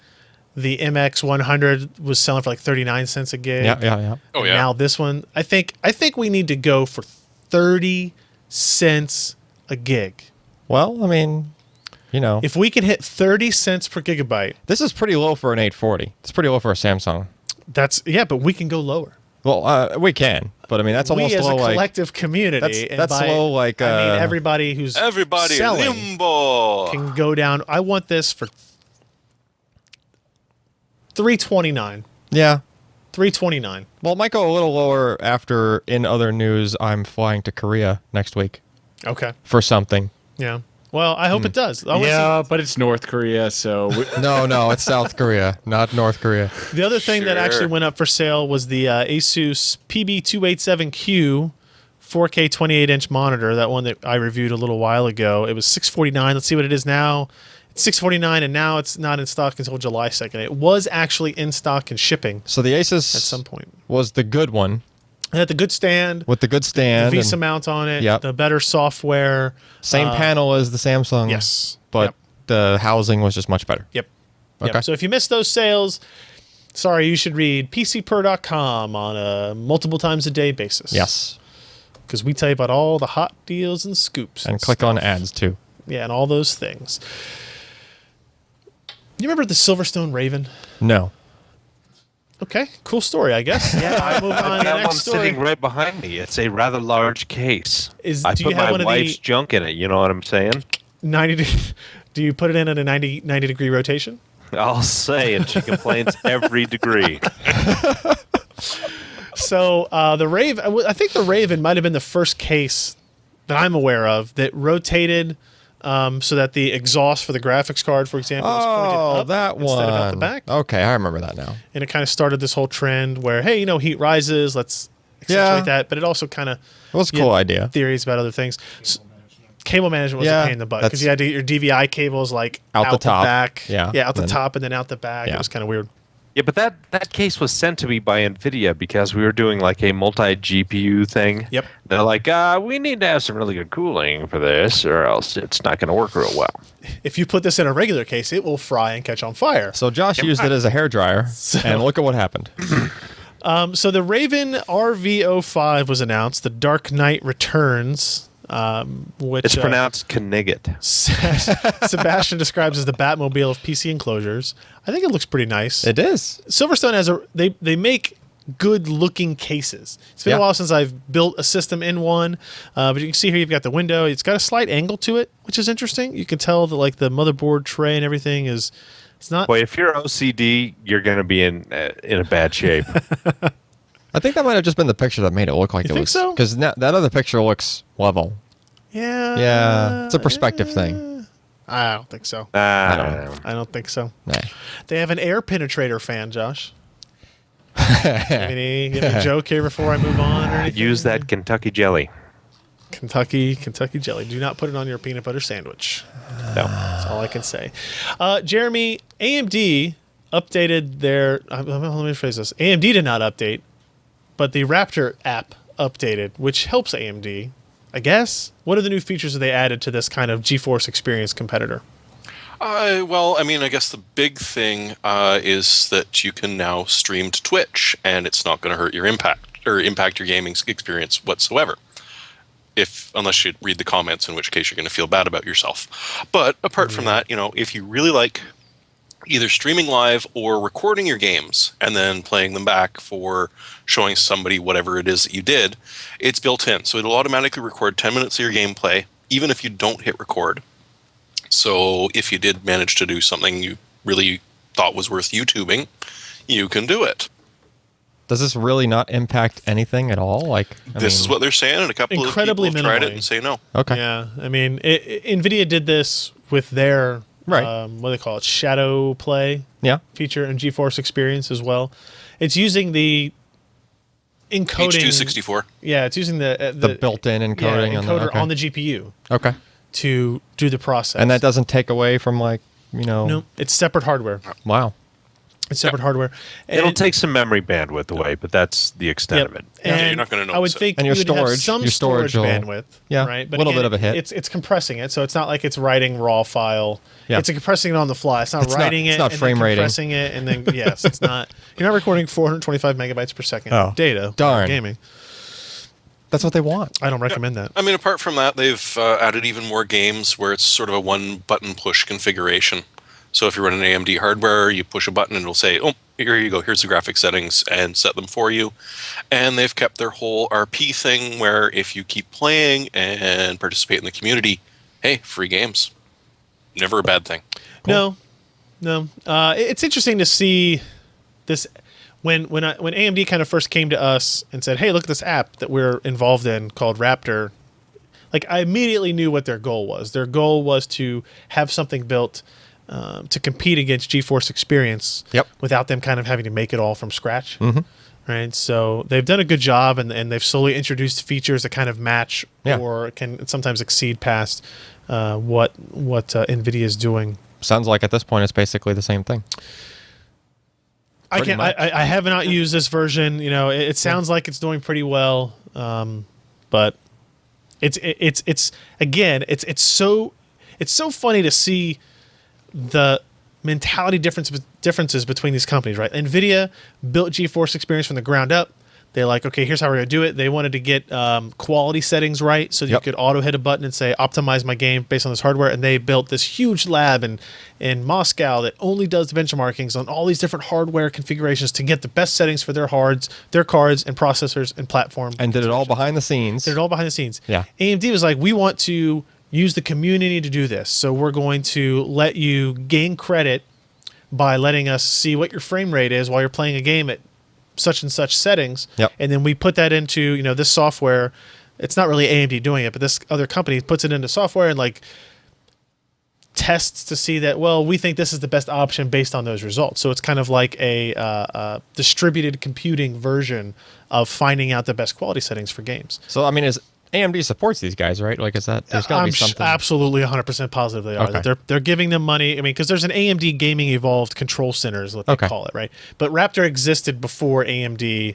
the MX 100 was selling for like 39 cents a gig. Yeah. Oh, And yeah. Now this one, I think we need to go for 30 cents a gig. Well, I mean, If we can hit 30 cents per gigabyte, this is pretty low for an 840. It's pretty low for a Samsung. but we can go lower. Well, we can, but I mean that's almost we as low. a Like collective community. That's low, like, I mean, everybody who's Everybody, selling limbo. can go down. I want this for $329. yeah. $329. Well, it might go a little lower after. In other news, I'm flying to Korea next week Okay. for something. Yeah. Well, I hope it does. I wanna Yeah, but it's North Korea, so No, it's South Korea, not North Korea. see. The other thing that actually Sure. went up for sale was the ASUS PB287Q 4K 28-inch monitor. That one that I reviewed a little while ago. It was $649. Let's see what it is now. It's $649, and now it's not in stock until July 2nd. It was actually in stock and shipping So the Asus at some point. was the good one It had the good stand, with the good the stand, VESA and mount on it, Yep. the better software. same panel as the Samsung. Yes. but Yep. the housing was just much better. Yep. Okay. Yep. So if you missed those sales, sorry, you should read PCPro.com on a multiple times a day basis. Yes, Because we tell you about all the hot deals and scoops. and click on ads too. Yeah, and all those things. You remember the Silverstone Raven? No, Okay, cool story, I guess. Yeah, I move on to the That next one's story. sitting right behind me. It's a rather large case. I Do you put have my one of wife's the junk in it. You know what I'm saying? 90? Do you put it in at a 90 degree rotation? I'll say, and she complains every degree. So the Raven, I think the Raven might have been the first case that I'm aware of that rotated so that the exhaust for the graphics card, for example, was pointed oh, up that one instead of out the back. Okay, I remember that now. And it kind of started this whole trend where, hey, heat rises, let's accentuate that, but it also kind of It was a cool idea. Theories about other things. Cable management was a pain in the butt because you had your DVI cables like out the top, back, out the top, and then out the back. It was kind of weird. Yeah, but that case was sent to me by NVIDIA because we were doing like a multi-GPU thing. Yep. They're like, we need to have some really good cooling for this or else it's not going to work real well. If you put this in a regular case, it will fry and catch on fire. So Josh used it as a hairdryer, and look at what happened. So the Raven RV05 was announced. The Dark Knight Returns. Which it's pronounced Knigget. Sebastian describes as the Batmobile of PC enclosures. I think it looks pretty nice. It is. Silverstone has they make good looking cases. It's been a while since I've built a system in one, but you can see here you've got the window. It's got a slight angle to it, which is interesting. You can tell that like the motherboard tray and everything is it's not. Boy, if you're OCD, you're going to be in a bad shape. I think that might have just been the picture that made it look like You it think was. so? Because that other picture looks level. Yeah. Yeah, it's a perspective thing. I don't think so. I I don't think so. Nah. They have an air penetrator fan, Josh. any joke here before I move on? Or anything? Use that Kentucky jelly. Kentucky jelly. Do not put it on your peanut butter sandwich. No. That's all I can say. Jeremy, AMD updated their. Let me phrase this. AMD did not update, but the Raptr app updated, which helps AMD, I guess. What are the new features that they added to this kind of GeForce Experience competitor? Well, I mean, I guess the big thing is that you can now stream to Twitch, and it's not going to hurt your impact your gaming experience whatsoever. Unless you read the comments, in which case you're going to feel bad about yourself. But apart from that, if you really like either streaming live or recording your games and then playing them back for showing somebody whatever it is that you did, it's built in. So it'll automatically record 10 minutes of your gameplay, even if you don't hit record. So if you did manage to do something you really thought was worth YouTubing, you can do it. Does this really not impact anything at all? This is what they're saying, and a couple of people have tried it and say no. Okay. Yeah, I mean, NVIDIA did this with their what do they call it, Shadow Play feature in GeForce Experience as well. It's using the encoding H264. Yeah, it's using the built-in encoding encoder on the GPU. Okay. To do the process, and that doesn't take away from No, it's separate hardware. Wow. It's separate hardware. And it'll take some memory bandwidth away, but that's the extent of it. And you're not going to notice I would think and your you would have storage, some your storage bandwidth. Yeah, right. But a little bit of a hit. It's compressing it, so it's not like it's writing raw file. Yeah. It's compressing it on the fly. It's not writing it. It's not and frame then rating. compressing it, and then yes, it's not. You're not recording 425 megabytes per second data. Darn. Gaming. That's what they want. I don't recommend that. I mean, apart from that, they've added even more games where it's sort of a one-button push configuration. So if you're running AMD hardware, you push a button and it'll say, oh, here you go, here's the graphics settings, and set them for you. And they've kept their whole RP thing where if you keep playing and participate in the community, hey, free games. Never a bad thing. Cool. No. It's interesting to see this. When AMD kind of first came to us and said, hey, look at this app that we're involved in called Raptr, I immediately knew what their goal was. Their goal was to have something built to compete against GeForce Experience without them kind of having to make it all from scratch. Mm-hmm. Right. So they've done a good job, and they've slowly introduced features that kind of match or can sometimes exceed past what NVIDIA is doing. Sounds like at this point it's basically the same thing. I have not used this version. It sounds like it's doing pretty well, but it's so funny to see the mentality differences between these companies, right? NVIDIA built GeForce Experience from the ground up. They're like, okay, here's how we're going to do it. They wanted to get quality settings right so you could auto hit a button and say, optimize my game based on this hardware. And they built this huge lab in Moscow that only does the benchmarkings on all these different hardware configurations to get the best settings for their cards and processors and platform. And did it all behind the scenes. Yeah. AMD was like, we want to use the community to do this. So we're going to let you gain credit by letting us see what your frame rate is while you're playing a game at such and such settings. And then we put that into, this software. It's not really AMD doing it, but this other company puts it into software and tests to see that, well, we think this is the best option based on those results. So it's kind of like a distributed computing version of finding out the best quality settings for games. So I mean, is AMD supports these guys, right? Like, is that there's got to be something? Absolutely 100% positive they are. Okay. That they're giving them money. I mean, because there's an AMD Gaming Evolved Control Center is what they call it, right? But Raptr existed before AMD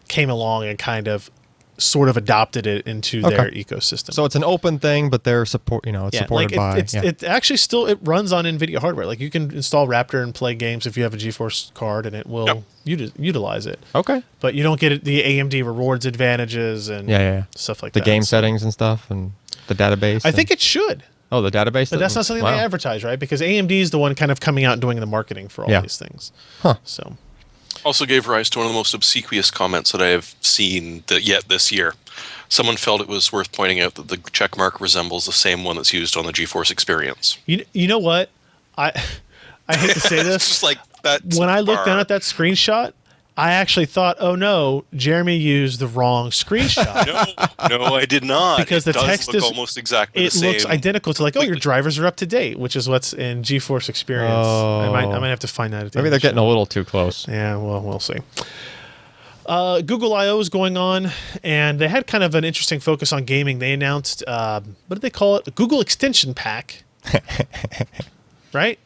came along and kind of sort of adopted it into their ecosystem. So it's an open thing, but they're support. You know, it's supported by. It actually still it runs on NVIDIA hardware. Like you can install Raptr and play games if you have a GeForce card, and it will utilize it. Okay. But you don't get the AMD rewards advantages and stuff like the that. game settings and stuff and the database. I think it should. Oh, the database. But that's not something they advertise, right? Because AMD is the one kind of coming out and doing the marketing for all these things. Huh. So. Also gave rise to one of the most obsequious comments that I have seen yet this year. Someone felt it was worth pointing out that the checkmark resembles the same one that's used on the GeForce Experience. You know what? I hate to say this. It's just like that. When I looked down at that screenshot, I actually thought, oh no, Jeremy used the wrong screenshot. No, I did not. Because the text look is almost exactly the same. It looks identical to like, oh, your drivers are up to date, which is what's in GeForce Experience. I might have to find that. Maybe they're getting a little too close. Yeah, well, we'll see. Google I/O is going on, and they had kind of an interesting focus on gaming. They announced, what did they call it? A Google Extension Pack, right?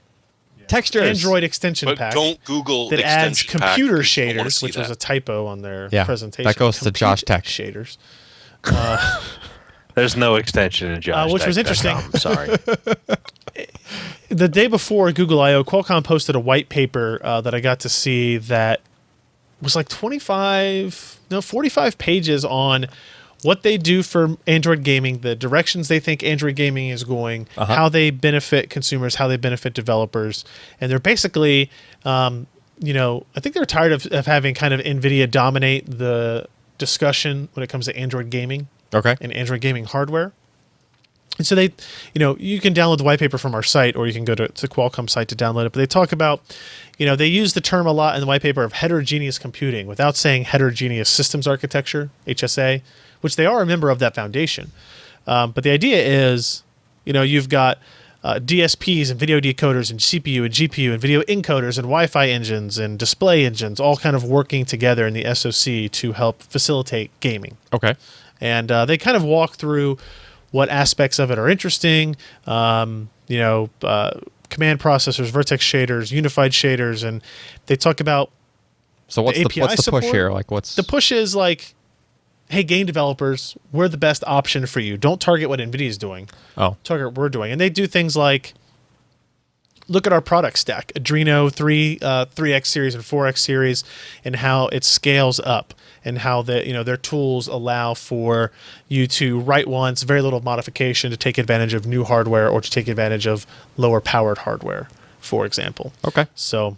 Textures. Android extension pack. Don't Google that adds extension pack, computer because you don't wanna shaders, see which was that. a typo on their presentation. That goes to Josh Tech. Shaders. There's no extension in Josh. Which was interesting. Sorry. The day before Google I/O, Qualcomm posted a white paper that I got to see that was like 45 pages on what they do for Android gaming, the directions they think Android gaming is going, how they benefit consumers, how they benefit developers. And they're basically, I think they're tired of having kind of NVIDIA dominate the discussion when it comes to Android gaming and Android gaming hardware. And so they, you can download the white paper from our site, or you can go to the Qualcomm site to download it. But they talk about, they use the term a lot in the white paper of heterogeneous computing without saying heterogeneous systems architecture, HSA, which they are a member of that foundation. But the idea is, you've got DSPs and video decoders and CPU and GPU and video encoders and Wi-Fi engines and display engines all kind of working together in the SoC to help facilitate gaming. Okay. And they kind of walk through what aspects of it are interesting, command processors, vertex shaders, unified shaders, and they talk about So what's the push support. here? Like what's The push is like, hey, game developers, we're the best option for you. Don't target what NVIDIA is doing. Target what we're doing. And they do things like, look at our product stack, Adreno 3X series and 4X series, and how it scales up, and how their tools allow for you to write once, very little modification, to take advantage of new hardware or to take advantage of lower powered hardware, for example. Okay. So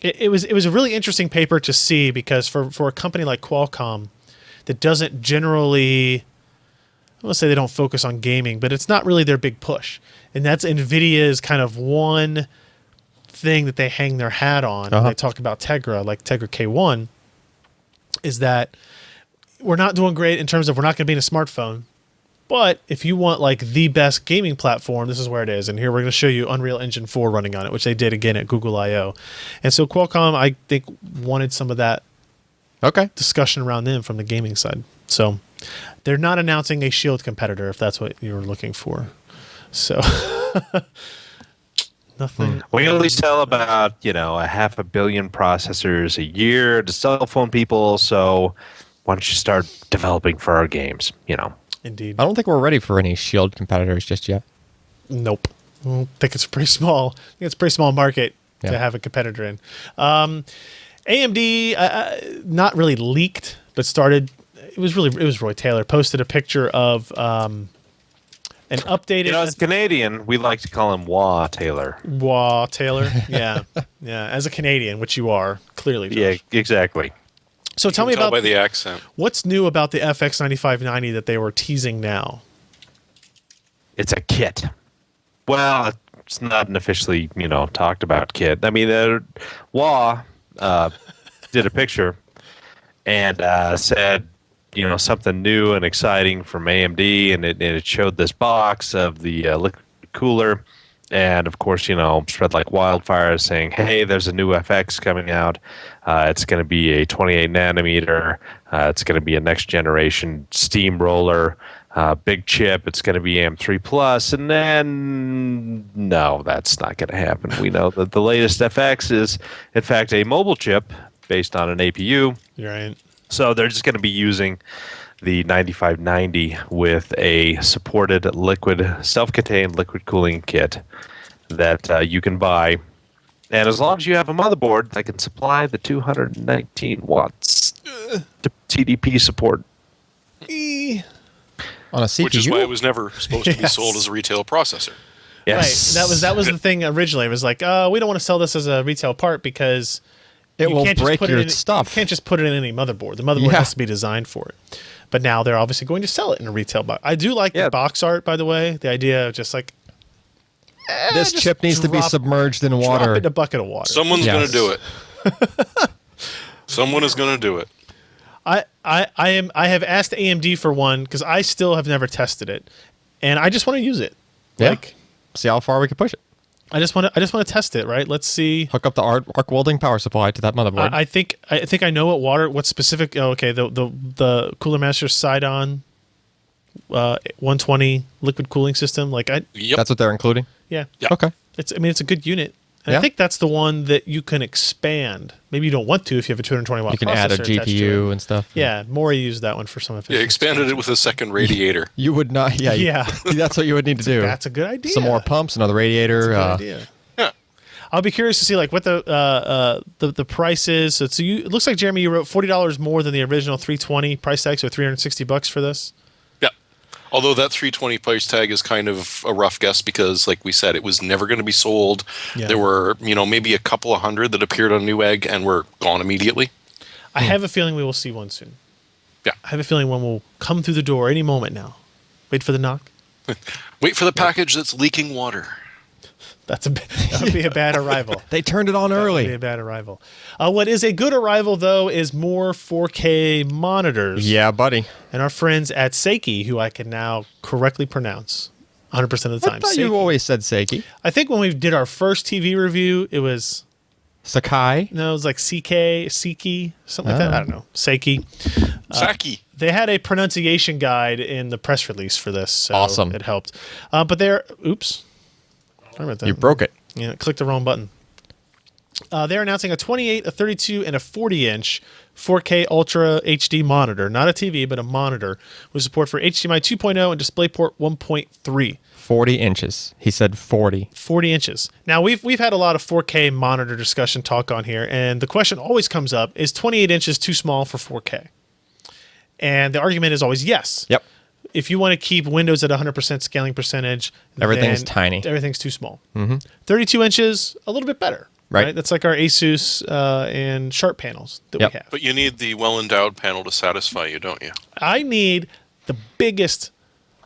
it was a really interesting paper to see, because for a company like Qualcomm that doesn't generally, I won't say they don't focus on gaming, but it's not really their big push. And that's NVIDIA's kind of one thing that they hang their hat on when they talk about Tegra, like Tegra K1, is that we're not doing great in terms of we're not going to be in a smartphone. But if you want like the best gaming platform, this is where it is. And here we're going to show you Unreal Engine 4 running on it, which they did again at Google I/O. And so Qualcomm, I think, wanted some of that discussion around them from the gaming side. So they're not announcing a Shield competitor, if that's what you were looking for. So nothing. We only sell about, 500 million processors a year to cell phone people. So why don't you start developing for our games, Indeed. I don't think we're ready for any Shield competitors just yet. Nope. I think it's pretty small. I think it's a pretty small market to have a competitor in. AMD, not really leaked, but started. It was Roy Taylor posted a picture of an updated. As Canadian, we like to call him Wah Taylor. Wah Taylor, yeah. As a Canadian, which you are clearly. Josh. Yeah, exactly. So tell me about by the accent. What's new about the FX 9590 that they were teasing now? It's a kit. Well, it's not an officially, talked about kit. I mean, Wah did a picture and said, something new and exciting from AMD, and it showed this box of the liquid cooler, and of course, spread like wildfire, saying, "Hey, there's a new FX coming out. It's going to be a 28 nanometer. It's going to be a next generation steamroller, big chip. It's going to be AM3 Plus." And then, no, that's not going to happen. We know that the latest FX is, in fact, a mobile chip based on an APU. Right. So they're just going to be using the 9590 with a supported self-contained liquid cooling kit that you can buy. And as long as you have a motherboard that can supply the 219 watts to TDP support. On a CPU? Which is why it was never supposed to be Yes. sold as a retail processor. Yes. Right. That was the thing originally. It was like, we don't want to sell this as a retail part because It you will can't just break put your it in, stuff. You can't just put it in any motherboard. The motherboard Yeah. has to be designed for it. But now they're obviously going to sell it in a retail box. I do like the box art, by the way. The idea of just like This just chip needs to be drop- submerged in drop water. it in a bucket of water. Someone's Yes. going to do it. Someone is going to do it. I have asked AMD for one because I still have never tested it, and I just want to use it. Yeah. Like See how far we can push it. I just want to test it. Right. Let's see. Hook up the arc welding power supply to that motherboard. I think I know what specific. Oh, okay. The Cooler Master side-on 120 liquid cooling system. Like Yep. That's what they're including. yeah. Yeah. Okay. It's a good unit. And Yeah. I think that's the one that you can expand. Maybe you don't want to if you have a 220 watt. You can add a processor attached to GPU it. and stuff. Yeah, Maury used that one for some of his. Yeah, expanded it with a second radiator. You would not. Yeah. Yeah. That's what you would need to do. That's a good idea. Some more pumps, another radiator. Good idea. Yeah. I'll be curious to see like what the price is. So it looks like Jeremy, you wrote $40 more than the original 320 price tag, so $360 for this. Yeah. Although that 320 price tag is kind of a rough guess because, like we said, it was never going to be sold. Yeah. There were, maybe a couple of hundred that appeared on Newegg and were gone immediately. I have a feeling we will see one soon. Yeah. I have a feeling one will come through the door any moment now. Wait for the knock. Wait for the package that's leaking water. That would be a bad arrival. They turned it on That would be early. a bad arrival. What is a good arrival, though, is more 4K monitors. Yeah, buddy. And our friends at Seiki, who I can now correctly pronounce 100% of the I time. thought you Seiki. always said Seiki. I think when we did our first TV review, it was Sakai. it was like Seiki, something like that. I don't know. Seiki. Saki. They had a pronunciation guide in the press release for this. So Awesome. It helped. But they're oops. Sorry about that. You broke it. Yeah, clicked the wrong button. They're announcing a 28, a 32, and a 40-inch 4K Ultra HD monitor. Not a TV, but a monitor with support for HDMI 2.0 and DisplayPort 1.3. 40 inches. He said 40. 40 inches. Now, we've had a lot of 4K monitor discussion talk on here, and the question always comes up, is 28 inches too small for 4K? And the argument is always yes. Yep. If you want to keep Windows at 100% scaling percentage, Everything's then tiny. Everything's too small. 32 inches, a little bit better. Right. That's like our ASUS and Sharp panels that Yep. we have. But you need the well-endowed panel to satisfy you, don't you? I need the biggest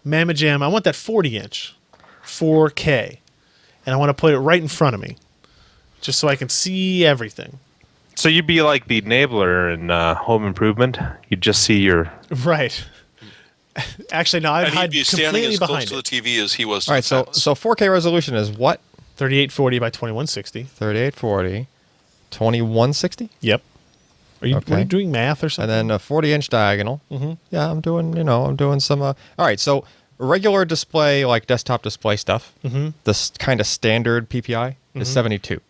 Mamma Jam. I want that 40-inch 4K, and I want to put it right in front of me just so I can see everything. So you'd be like the enabler in Home Improvement. You'd just see your. Right. Actually, no, I'd And he'd hide be standing completely as close behind to the it. TV as he was to All right, the so fence. 4K resolution is what? 3840 by 2160. 3840, 2160, Yep. Are you, Okay. were you doing math or and something? then a 40-inch diagonal. Mm-hmm. Yeah, I'm doing some. All right, so regular display, like desktop display stuff, this kind of standard PPI is 72.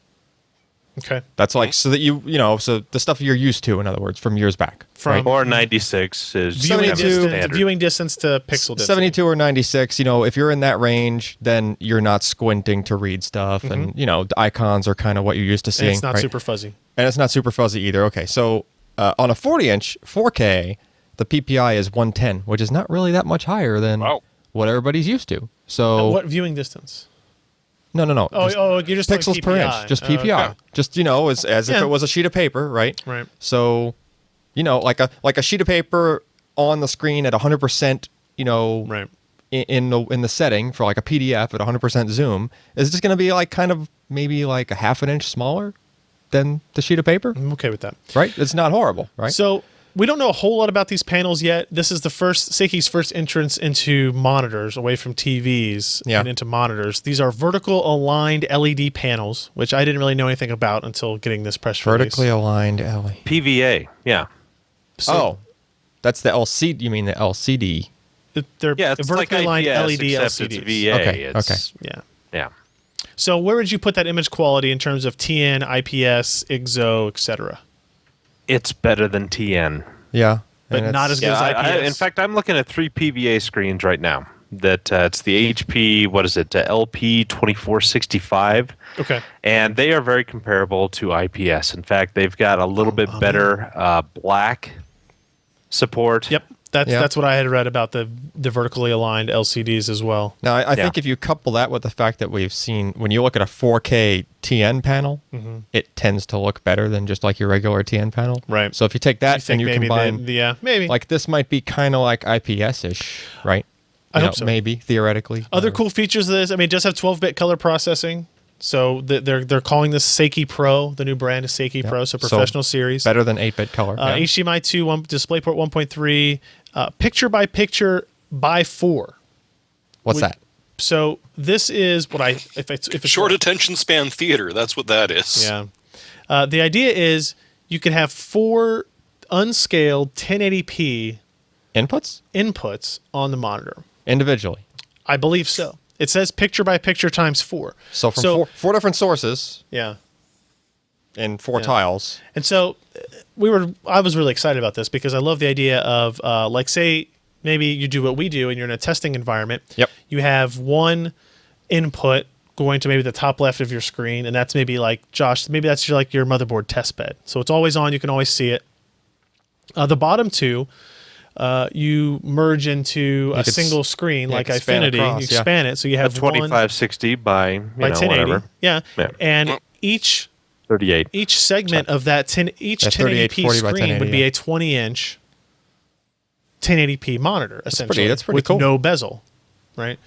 Okay. That's like so that so the stuff you're used to, in other words, from years back. From Or 96 is viewing kind of 72 distance, viewing distance to pixel density. 72 or 96, if you're in that range, then you're not squinting to read stuff, and the icons are kind of what you're used to And seeing. it's not right? super fuzzy. And it's not super fuzzy either. Okay, so on a 40-inch 4K, the PPI is 110, which is not really that much higher than Wow. what everybody's used to. So What viewing distance? no. You're just doing pixels per PPI. inch, just Oh, PPI. okay. Just as if Yeah. it was a sheet of paper, right? Right. So, like a sheet of paper on the screen at 100%, Right. in the setting for like a PDF at 100% zoom is just going to be like kind of maybe like a half an inch smaller than the sheet of paper, I'm okay with that. right? It's not horrible, right? So we don't know a whole lot about these panels yet. This is Seiki's first entrance into monitors, away from TVs and into monitors. These are vertical aligned LED panels, which I didn't really know anything about until getting this press release. Vertically aligned LED. PVA, yeah. So, that's the LCD. You mean the LCD? They're It's vertically like aligned IPS, LED except LCDs. It's VA. Okay, It's, Yeah. So where would you put that image quality in terms of TN, IPS, IGZO, etc.? It's better than TN. Yeah. But and not as good as IPS. In fact, I'm looking at 3 PVA screens right now. That it's the HP, LP 2465. Okay. And they are very comparable to IPS. In fact, they've got a little bit better black support. Yep. That's what I had read about the vertically aligned LCDs as well. Now, I think if you couple that with the fact that we've seen, when you look at a 4K TN panel, it tends to look better than just like your regular TN panel. Right. So if you take that and you maybe combine, maybe. like this might be kind of like IPS-ish, right? I hope so. Maybe, theoretically. Other cool features of this, I mean, it does have 12-bit color processing. So they're calling this Seiki Pro. The new brand is Seiki Pro, so professional series. Better than 8-bit color. HDMI 2, DisplayPort 1.3, picture-by-picture by 4. What's that? So this is what if it's short attention span theater. That's what that is. Yeah. The idea is you can have 4 unscaled 1080p inputs on the monitor Individually. I believe so. It says picture by picture times 4. So from four different sources. Yeah. And 4 tiles. And so I was really excited about this because I love the idea of like, say maybe you do what we do and you're in a testing environment. Yep. You have one input going to maybe the top left of your screen, and that's maybe like Josh, maybe that's your motherboard test bed. So it's always on, you can always see it. The bottom 2 you merge into a single screen like Infinity. You expand it, so you have 2560 by 1080. whatever. Yeah. And each 38. Each segment of that 1080p screen would be a 20-inch 1080p monitor, essentially. That's pretty with cool. No bezel, right?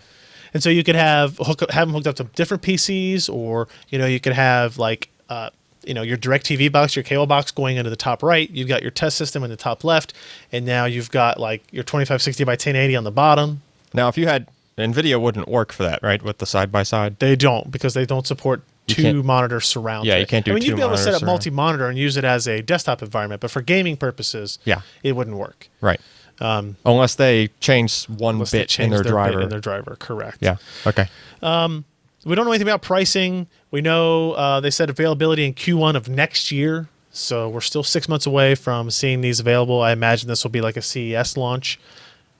And so you could have them hooked up to different PCs, or you could have like your DirecTV box, your cable box going into the top right. You've got your test system in the top left, and now you've got like your 2560 by 1080 on the bottom. Now, if you had NVIDIA, wouldn't work for that, right? With the side by side, they don't, because they don't support two monitor surround. Yeah, you can't do. I mean, you'd be able to set up surround. multi-monitor and use it as a desktop environment, but for gaming purposes, it wouldn't work. Right. Unless they change one bit in their driver. In their driver, correct. Yeah. Okay. We don't know anything about pricing. We know they said availability in Q1 of next year, so we're still 6 months away from seeing these available. I imagine this will be like a CES launch.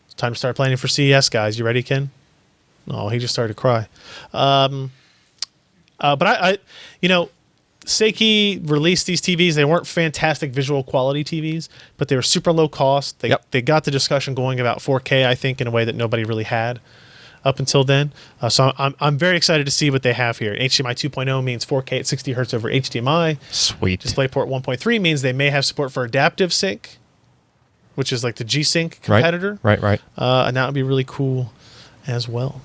It's time to start planning for CES, guys. You ready, Ken? Oh, he just started to cry. But I Seiki released these TVs. They weren't fantastic visual quality TVs, but they were super low cost. They got the discussion going about 4K, I think, in a way that nobody really had up until then. So I'm very excited to see what they have here. HDMI 2.0 means 4K at 60 hertz over HDMI. Sweet. DisplayPort 1.3 means they may have support for adaptive sync, which is like the G-Sync competitor. Right. And that would be really cool as well.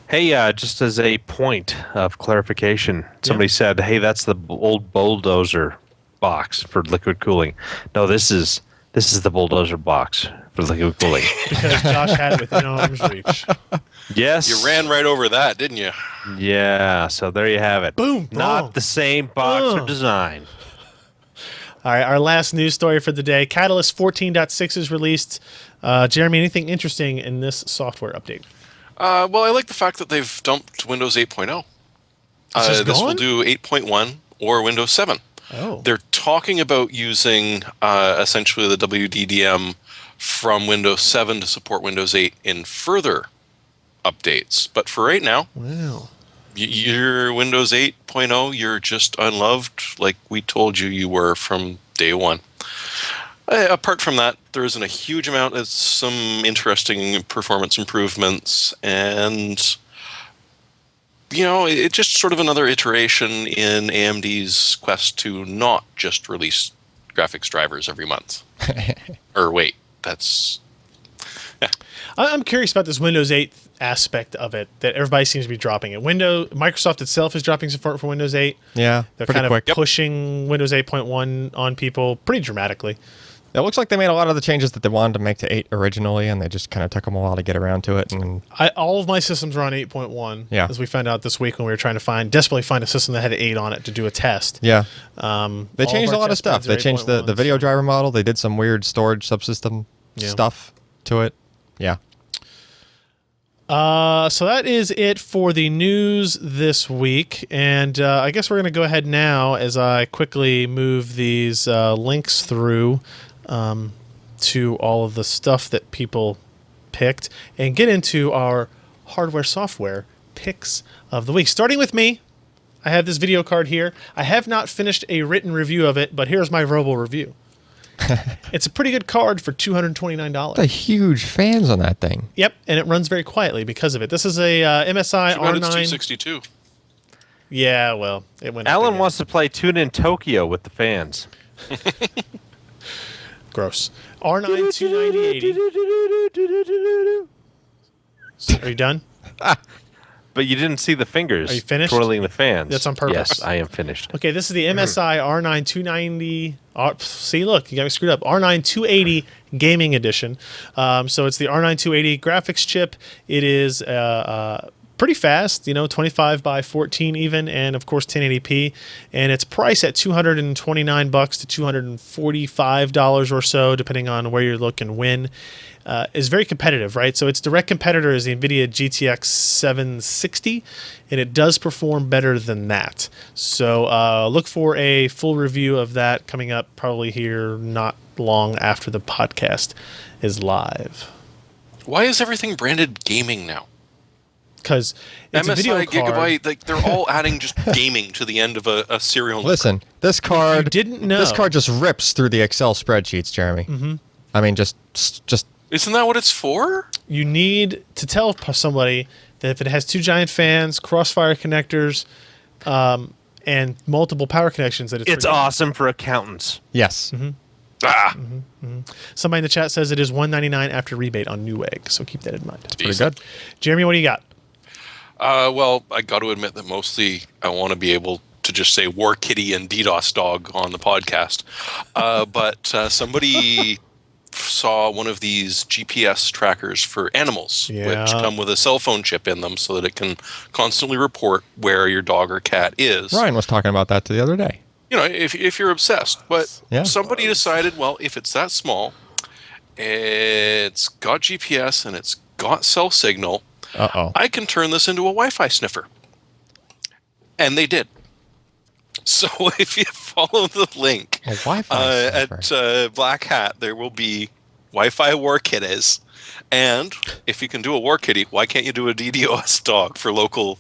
Hey, just as a point of clarification, somebody said, "Hey, that's the old bulldozer box for liquid cooling." No, this is the bulldozer box for liquid cooling. Because Josh had it within arm's reach. Yes. You ran right over that, didn't you? Yeah, so there you have it. Boom. Not the same box or design. All right, our last news story for the day. Catalyst 14.6 is released. Jeremy, anything interesting in this software update? Well, I like the fact that they've dumped Windows 8.0. This will do 8.1 or Windows 7. Oh. They're talking about using essentially the WDDM from Windows 7 to support Windows 8 in further updates. But for right now, your Windows 8.0, you're just unloved like we told you were from day one. Apart from that, there isn't a huge amount of some interesting performance improvements, and it's just sort of another iteration in AMD's quest to not just release graphics drivers every month. Or wait, that's... Yeah. I'm curious about this Windows 8 aspect of it that everybody seems to be dropping it. Microsoft itself is dropping support for Windows 8. Yeah, they're kind of pushing Windows 8.1 on people pretty dramatically. It looks like they made a lot of the changes that they wanted to make to 8 originally, and they just kind of took them a while to get around to it. And All of my systems are on 8.1. Yeah. As we found out this week when we were trying to desperately find a system that had 8 on it to do a test. yeah, All they changed of a our lot of test stuff. beds are They changed the 8.1s. video driver model. They did some weird storage subsystem Yeah. stuff to it. Yeah. So that is it for the news this week, and I guess we're going to go ahead now as I quickly move these links through to all of the stuff that people picked and get into our hardware software picks of the week. Starting with me, I have this video card here. I have not finished a written review of it, but here's my verbal review. It's a pretty good card for $229. The huge fans on that thing. Yep, and it runs very quietly because of it. This is a MSI Too bad it's R9. 262. Yeah, well, it went up Alan again. wants to play Tune in Tokyo with the fans. Gross. R9 29080. Are you done? But you didn't see the fingers Are you finished? twirling the fans. That's on purpose. Yes, I am finished. Okay, this is the MSI R9 290. See, look, you got me screwed up. R9 280 Gaming Edition. So it's the R9 280 graphics chip. It is pretty fast, 25 by 14 even, and of course 1080p. And it's priced at $229 to $245 or so, depending on where you're looking when. Is very competitive, right? So its direct competitor is the NVIDIA GTX 760, and it does perform better than that. So look for a full review of that coming up probably here not long after the podcast is live. Why is everything branded gaming now? Because it's a video MSI, card. Gigabyte, like they're all adding just gaming to the end of a serial number. Listen, this card. You didn't know. This card just rips through the Excel spreadsheets, Jeremy. Mm-hmm. I mean, just. Isn't that what it's for? You need to tell somebody that if it has 2 giant fans, crossfire connectors, and multiple power connections, that It's for gaming. awesome for accountants. Yes. Mm-hmm. Ah, Somebody in the chat says it is $199 after rebate on Newegg, so keep that in mind. Pretty good. Jeremy, what do you got? well, I got to admit that mostly I want to be able to just say War Kitty and DDoS Dog on the podcast. But somebody saw one of these GPS trackers for animals, Yeah. which come with a cell phone chip in them so that it can constantly report where your dog or cat is. Ryan was talking about that the other day. If you're obsessed. But Yeah. somebody decided, well, if it's that small, it's got GPS and it's got cell signal, Uh-oh. I can turn this into a Wi-Fi sniffer. And they did. So if you follow the link A Wi-Fi at Black Hat, there will be Wi-Fi War Kitties. And if you can do a War Kitty, why can't you do a DDoS dog for local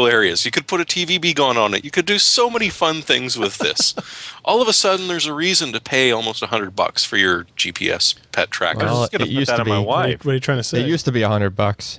areas? You could put a TV beacon on it. You could do so many fun things with this. All of a sudden, there's a reason to pay almost $100 for your GPS pet tracker. Well, I was going it to used put that to on my be. wife. What are you trying to say? It used to be $100.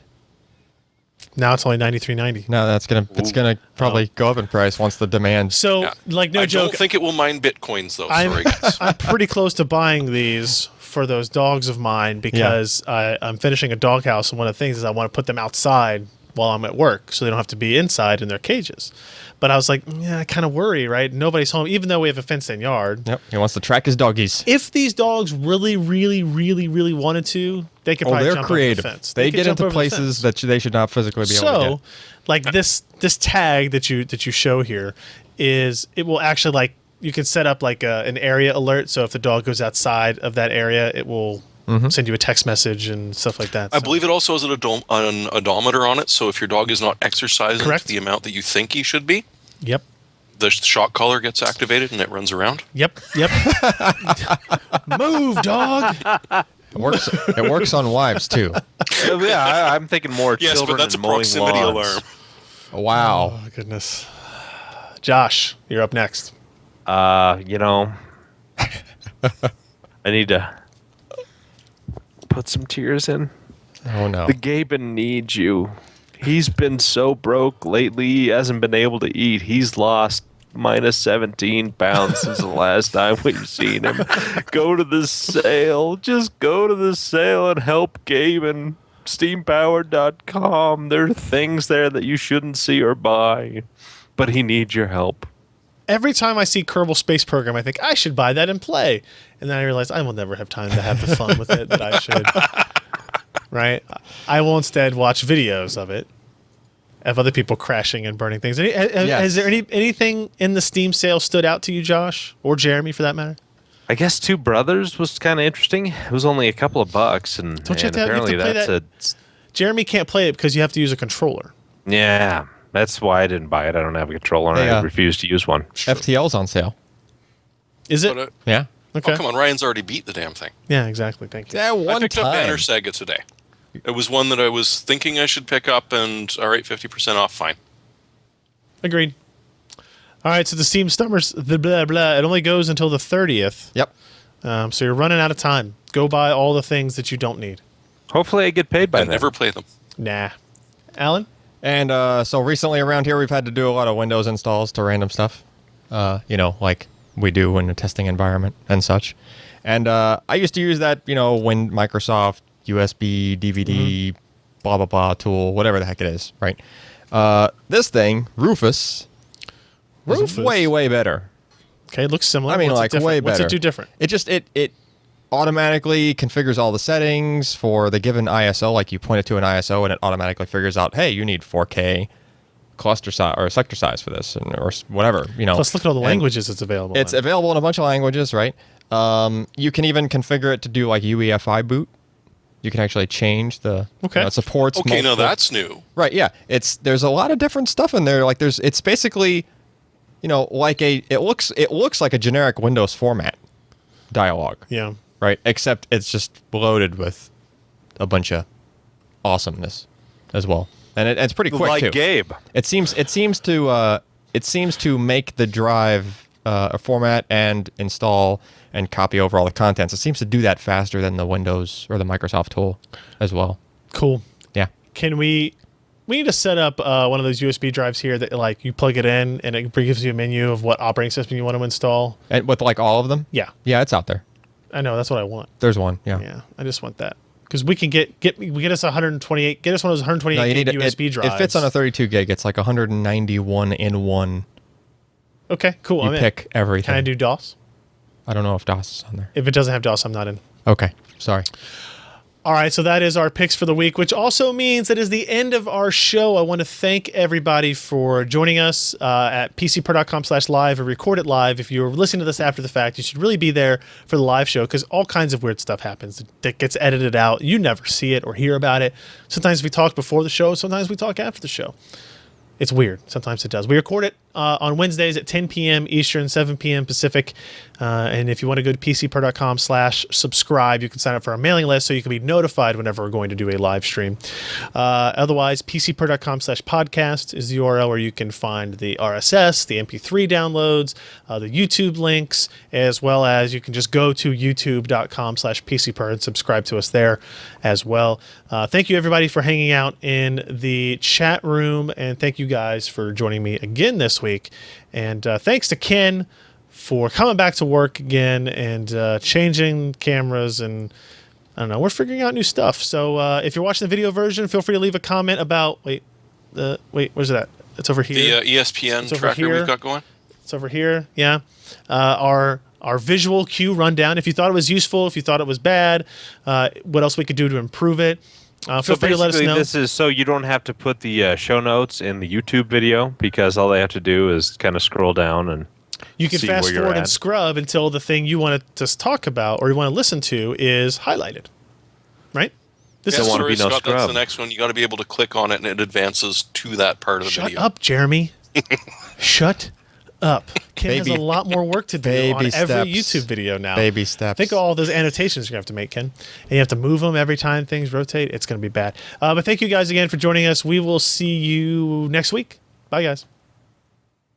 Now it's only $93.90. No, it's gonna probably go up in price once the demand. So, Yeah. no I joke, don't think it will mine bitcoins, though. I'm, Sorry, guys. I'm pretty close to buying these for those dogs of mine because I'm finishing a doghouse, and one of the things is I want to put them outside while I'm at work so they don't have to be inside in their cages. But I was like, I kind of worry, right? Nobody's home, even though we have a fenced-in yard. Yep, he wants to track his doggies. If these dogs really, really, really, really wanted to, they could Oh, probably they're jump creative. over the fence. They could get jump into over the places fence. that they should not physically be able to So, get. like this tag that you show here it will actually, like, you can set up like an area alert. So if the dog goes outside of that area, it will send you a text message and stuff like that. I So- believe it also has an odometer on it, so if your dog is not exercising Correct. to the amount that you think he should be, Yep. the shock collar gets activated and it runs around. Yep. Move, dog. It works on wives too. Yeah, I'm thinking more Yes, children but that's a and mowing proximity lawns. alarm. Wow. Oh, goodness. Josh, you're up next. I need to put some tears in. Oh no. The Gaben needs you. He's been so broke lately, he hasn't been able to eat. He's lost minus 17 pounds since the last time we've seen him. Go to the sale. Just go to the sale and help Gaben. Steampowered.com. There are things there that you shouldn't see or buy. But he needs your help. every time I see Kerbal Space Program, I think I should buy that and play. And then I realize I will never have time to have the fun with it that I should. Right? I will instead watch videos of it, of other people crashing and burning things. Is there anything in the Steam sale stood out to you, Josh, or Jeremy, for that matter? I guess Two Brothers was kind of interesting. It was only a couple of bucks, and apparently that's Jeremy can't play it because you have to use a controller. Yeah, that's why I didn't buy it. I don't have a controller, and I refuse to use one. FTL's on sale. Is it? Yeah. Okay. Oh, come on. Ryan's already beat the damn thing. Yeah, exactly. Thank you. Yeah, I picked up Banner Sega today. It was one that I was thinking I should pick up, and all right, 50% off, fine. Agreed. All right, so the Steam Summers, the blah, blah, it only goes until the 30th. Yep. So you're running out of time. Go buy all the things that you don't need. Hopefully I get paid by I then. never play them. Nah. Alan? And so recently around here, we've had to do a lot of Windows installs to random stuff, like we do in a testing environment and such. And I used to use that, when Microsoft USB, DVD, blah, blah, blah tool, whatever the heck it is, right? This thing, Rufus, way, way better. Okay, it looks similar. I mean, What's way better. What's it do different? It just, it automatically configures all the settings for the given ISO. Like you point it to an ISO and it automatically figures out, hey, you need 4K cluster size or sector size for this, or whatever, Plus, look at all the languages it's available It's in. available in a bunch of languages, right? You can even configure it to do like UEFI boot. You can actually change the it supports. Okay, multiple, no, that's new. right. Yeah, there's a lot of different stuff in there. Like it's basically, like it looks like a generic Windows format dialogue. Yeah. Right. Except it's just loaded with a bunch of awesomeness as well, and it's pretty quick like too. Gabe. It seems to make the drive a format and install and copy over all the contents. It seems to do that faster than the Windows or the Microsoft tool as well. Cool. Yeah. Can we need to set up one of those USB drives here that like you plug it in and it gives you a menu of what operating system you want to install? And with like all of them? Yeah. Yeah, it's out there. I know, that's what I want. There's one. Yeah. Yeah, I just want that. Because we can get us 128, get us one of those 128 No, you need gig USB drives. It fits on a 32 gig. It's like 191 in one. Okay, cool. You I'm pick in. everything. Can I do DOS? I don't know if DOS is on there. If it doesn't have DOS, I'm not in. Okay. Sorry. All right, so that is our picks for the week, which also means that is the end of our show. I want to thank everybody for joining us at pcper.com/live or record it live. If you're listening to this after the fact, you should really be there for the live show because all kinds of weird stuff happens that gets edited out. You never see it or hear about it. Sometimes we talk before the show, sometimes we talk after the show. It's weird. Sometimes it does. We record it on Wednesdays at 10 p.m. Eastern, 7 p.m. Pacific. And if you want to go to pcper.com/subscribe, you can sign up for our mailing list so you can be notified whenever we're going to do a live stream. Otherwise, pcper.com/podcast is the URL where you can find the RSS, the MP3 downloads, the YouTube links, as well as you can just go to youtube.com/pcper and subscribe to us there as well. Thank you, everybody, for hanging out in the chat room. And thank you guys for joining me again this week. And thanks to Ken for coming back to work again and changing cameras. And I don't know, we're figuring out new stuff. So if you're watching the video version, feel free to leave a comment about, where's it at? It's over here. The ESPN tracker we've got going. It's over here. Yeah. Our visual cue rundown. If you thought it was useful, if you thought it was bad, what else we could do to improve it. Feel free to let us know. This is so you don't have to put the show notes in the YouTube video because all they have to do is kind of scroll down and you can fast forward and scrub until the thing you want to talk about or you want to listen to is highlighted. Right? This is sorry, Scott, that's the next one. You got to be able to click on it and it advances to that part of the video. Shut up, Jeremy. Shut up. Ken has a lot more work to do on every YouTube video now. Baby steps. Think of all those annotations you're going to have to make, Ken. And you have to move them every time things rotate. It's going to be bad. But thank you guys again for joining us. We will see you next week. Bye, guys.